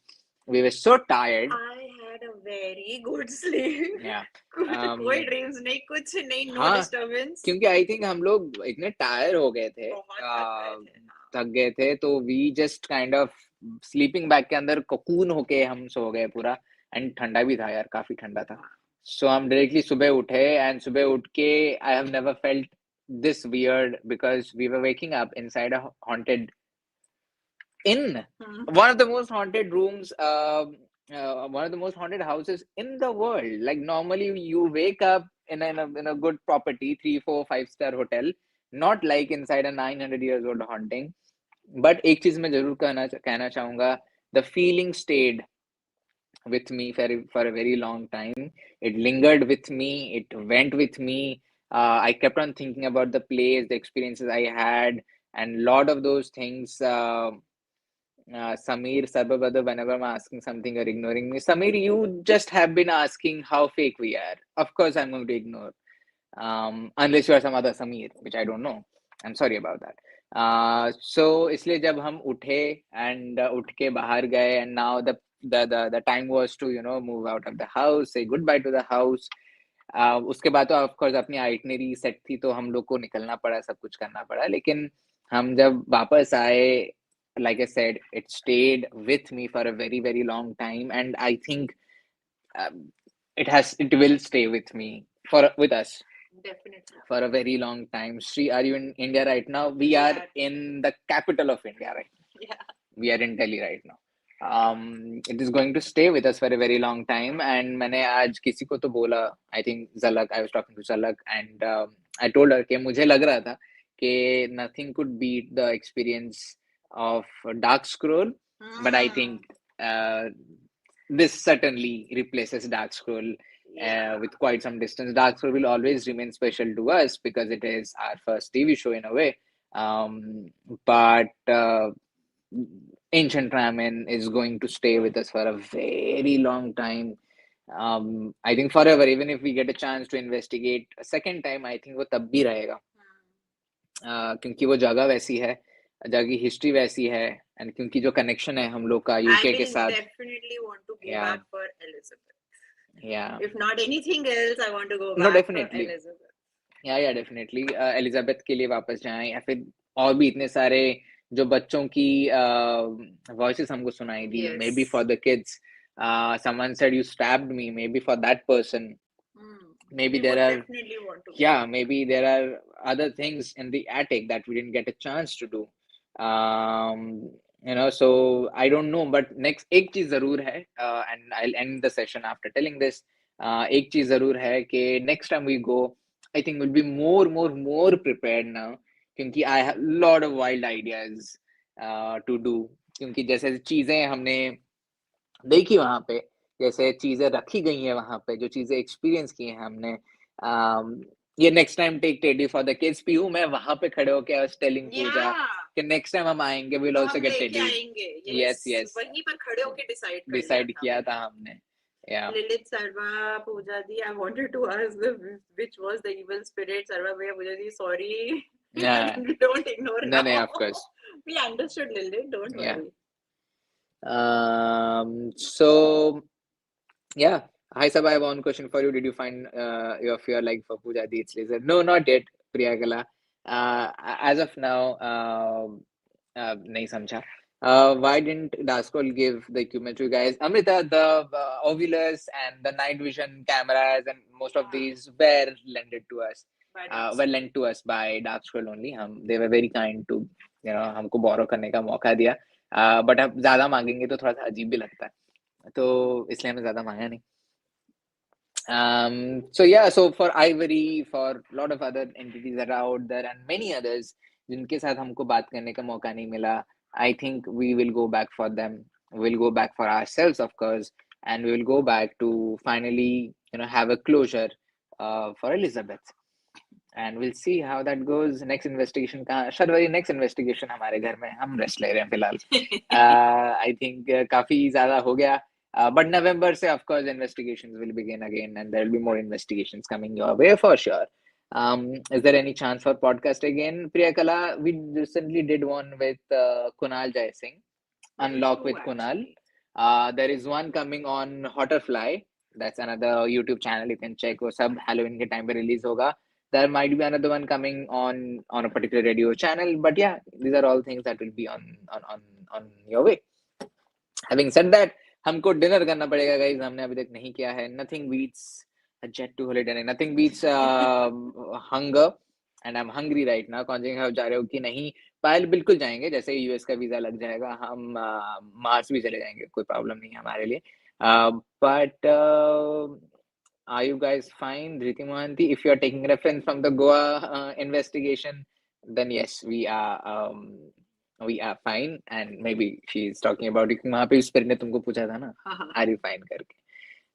We were so tired. I had a very good sleep. Yeah. कोई ड्रीम्स नहीं, कुछ नहीं, नो हाँ, डिस्टर्बेंस. क्योंकि आई थिंक हम लोग इतने टायर हो गए थे, थक गए थे, तो we just kind of sleeping bag के अंदर कोकून होके हम सो गए पूरा. एंड ठंडा भी था यार, काफी ठंडा था. सो हम डायरेक्टली सुबह उठे, एंड सुबह उठ के I have never felt this weird, because we were waking up inside a haunted in one of the most haunted rooms, one of the most haunted houses in the world. Like normally you wake up in a good property, 3 4 5 star hotel, not like inside a 900 years old haunting. But एक चीज मैं जरूर कहना चाहूंगा, the feeling stayed with me for a very long time. It lingered with me, it went with me. I kept on thinking about the place, the experiences I had, and lot of those things. Samir, Sarbajeet, whenever I'm asking something, you're ignoring me. Samir, you just have been asking how fake we are. Of course, I'm going to ignore. Unless you are some other Samir, which I don't know. I'm sorry about that. So इसलिए जब हम उठे and उठ के बाहर गए, and now the time was to move out of the house, say goodbye to the house. उसके बाद तो ऑफ कोर्स अपनी आइटनरी सेट थी, तो हम लोग को निकलना पड़ा, सब कुछ करना पड़ा. लेकिन हम जब वापस आए, like I said, it stayed with me for a very, very long time, and I think it will stay with me with us. Definitely. For a very long time. Sri, are you in India right now? We are in the capital of India right now. Yeah. We are in Delhi right now. It is going to stay with us for a very long time. And मैंने आज किसी को तो बोला, I think Zalak, I was talking to Zalak, and I told her कि मुझे लग रहा था कि nothing could beat the experience of Dark Scroll, but I think this certainly replaces Dark Scroll. With quite some distance. Dark Scroll will always remain special to us because it is our first TV show in a way. But Ancient Ramen is going to stay with us for a very long time. I think forever. Even if we get a chance to investigate a second time, I think वो तब भी रहेगा. क्योंकि वो जगह वैसी है, जगह की हिस्ट्री वैसी है, and क्योंकि जो कनेक्शन है हम लोग का यूके के साथ. I definitely want to go back for Elizabeth. Yeah. If not anything else, I want to go back. No, definitely. For Elizabeth. Yeah, definitely. Elizabeth के लिए वापस जाएं, या फिर और भी इतने सारे जो बच्चों की voices हमको सुनाई दी. Yes. Maybe for the kids. Someone said you stabbed me. Maybe for that person. Maybe there are. Definitely want to. Yeah, maybe there are other things in the attic that we didn't get a chance to do. um, so I don't know, but next एक चीज जरूर है, and I'll end the session after telling this. एक चीज जरूर है कि next time we go, I think we'll be more prepared now, क्योंकि I have lot of wild ideas to do, क्योंकि जैसे चीजें हमने देखी वहां पे, जैसे चीजें रखी गई हैं वहां पे, जो चीजें एक्सपीरियंस की हैं हमने, ये next time take teddy for the kids भी हूँ मैं वहां पे खड़े होके, आई वाज टेलिंग पूजा कि नेक्स्ट टाइम हम आएंगे, विल तो आल्सो हम गेट लेके टेडी. आएंगे, यस यस, वहीं पर खड़े होके डिसाइड किया था हमने. हमने. या Lilith, Sarva, Pooja di, I wanted to ask which was the evil spirit. Sarva bhaiya, Pooja di, sorry. Don't ignore no, now. of course. We understood, Lilith. Don't Yeah. worry. So yeah. Hi Sabha, I have one question for you. Did you find your fear like for Pooja Deet's laser? No, not yet, Priyagala. As of now, nahi samjha. Why didn't Daskol give the equipment to you guys? Amrita, the Ovilus and the night vision cameras and most of these were lended to us. Were lent to us by Darkscroll only. They were very kind to हमको borrow करने का मौका दिया. But अब ज्यादा मांगेंगे तो थोड़ा सा अजीब भी लगता है, तो इसलिए हमें ज्यादा मांगा नहीं. So yeah, so for Ivory, for a lot of other entities that are out there and many others जिनके साथ हमको बात करने का मौका नहीं मिला, I think we will go back for them. We'll go back for ourselves, of course, and we will go back to finally, have a closure for Elizabeth. And we'll see how that goes. Next investigation का Sharvari next investigation हमारे घर में हम rest ले रहे हैं फिलहाल. I think काफी ज्यादा हो गया. But November से of course investigations will begin again, and there will be more investigations coming your way for sure. Is there any chance for podcast again, Priyakala? We recently did one with Kunal Jai Singh, Unlock with Kunal. There is one coming on Hotterfly. That's another YouTube channel you can check. वो सब Halloween के time पे release होगा. There might be another one coming on a particular radio channel, but yeah, these are all things that will be on your way. Having said that, हमको dinner करना पड़ेगा guys, हमने अभी तक नहीं किया है. Nothing beats a jet to holiday. Nothing beats hunger, and I'm hungry right now. कौन जगह जा रहे हो कि नहीं? पायल बिल्कुल जाएंगे, जैसे यूएस का वीजा लग जाएगा हम मार्स भी चले जाएंगे, कोई प्रॉब्लम नहीं है हमारे लिए. But are you guys fine, Dhriti Mohanty? If you are taking reference from the Goa investigation, then yes, we are fine. And maybe she's talking about it. वहाँ पे उस पर ने तुमको पूछा था ना, are you fine करके,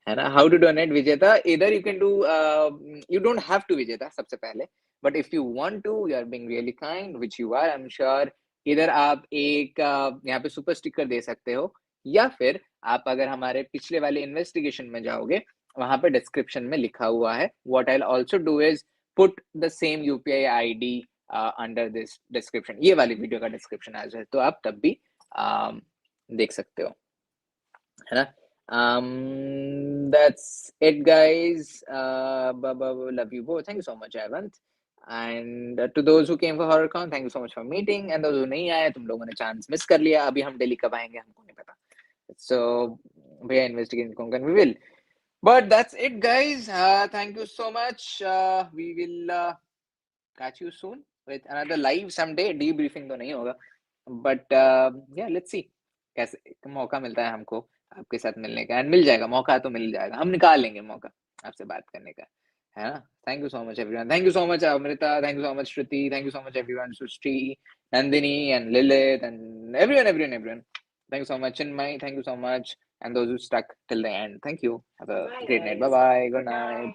है ना? How to donate, Vijeta? Either you can do, you don't have to, Vijeta, सबसे पहले. But if you want to, you are being really kind, which you are, I'm sure. इधर आप एक यहाँ पे सुपर स्टिकर दे सकते हो, या फिर आप अगर हमारे पिछले वाले इन्वेस्टिगेशन में जाओगे, वहां पे डिस्क्रिप्शन में लिखा हुआ है. What I'll also do is put the same UPI ID under this description. ये वाली वीडियो का डिस्क्रिप्शन आज है, तो आप तब भी देख सकते हो, है ना? That's it, guys. Love you both. Thank you so much, Avant. And to those who came for HorrorCon, thank you so much for meeting. And those who नहीं आए, तुम लोगों ने चांस मिस कर लिया. अभी हम दिल्ली कब आएंगे हमको नहीं पता. So भैया investigate Konkan, we will. But that's it, guys. Thank you so much. We will catch you soon with another live someday. Debriefing तो नहीं होगा. But yeah, let's see कैसे मौका मिलता है हमको आपके साथ मिलने का. एंड मिल जाएगा मौका, तो मिल जाएगा, हम निकाल लेंगे मौका आपसे बात करने का, है ना? Thank you so much, everyone. Thank you so much, Amrita. Thank you so much, Shruti. Thank you so much, everyone. Sushti, Nandini, and Lilith, and everyone. Thank you so much, Chinmay. Thank you so much. And those who stuck till the end, thank you. Have a great night. Bye-bye. Good night.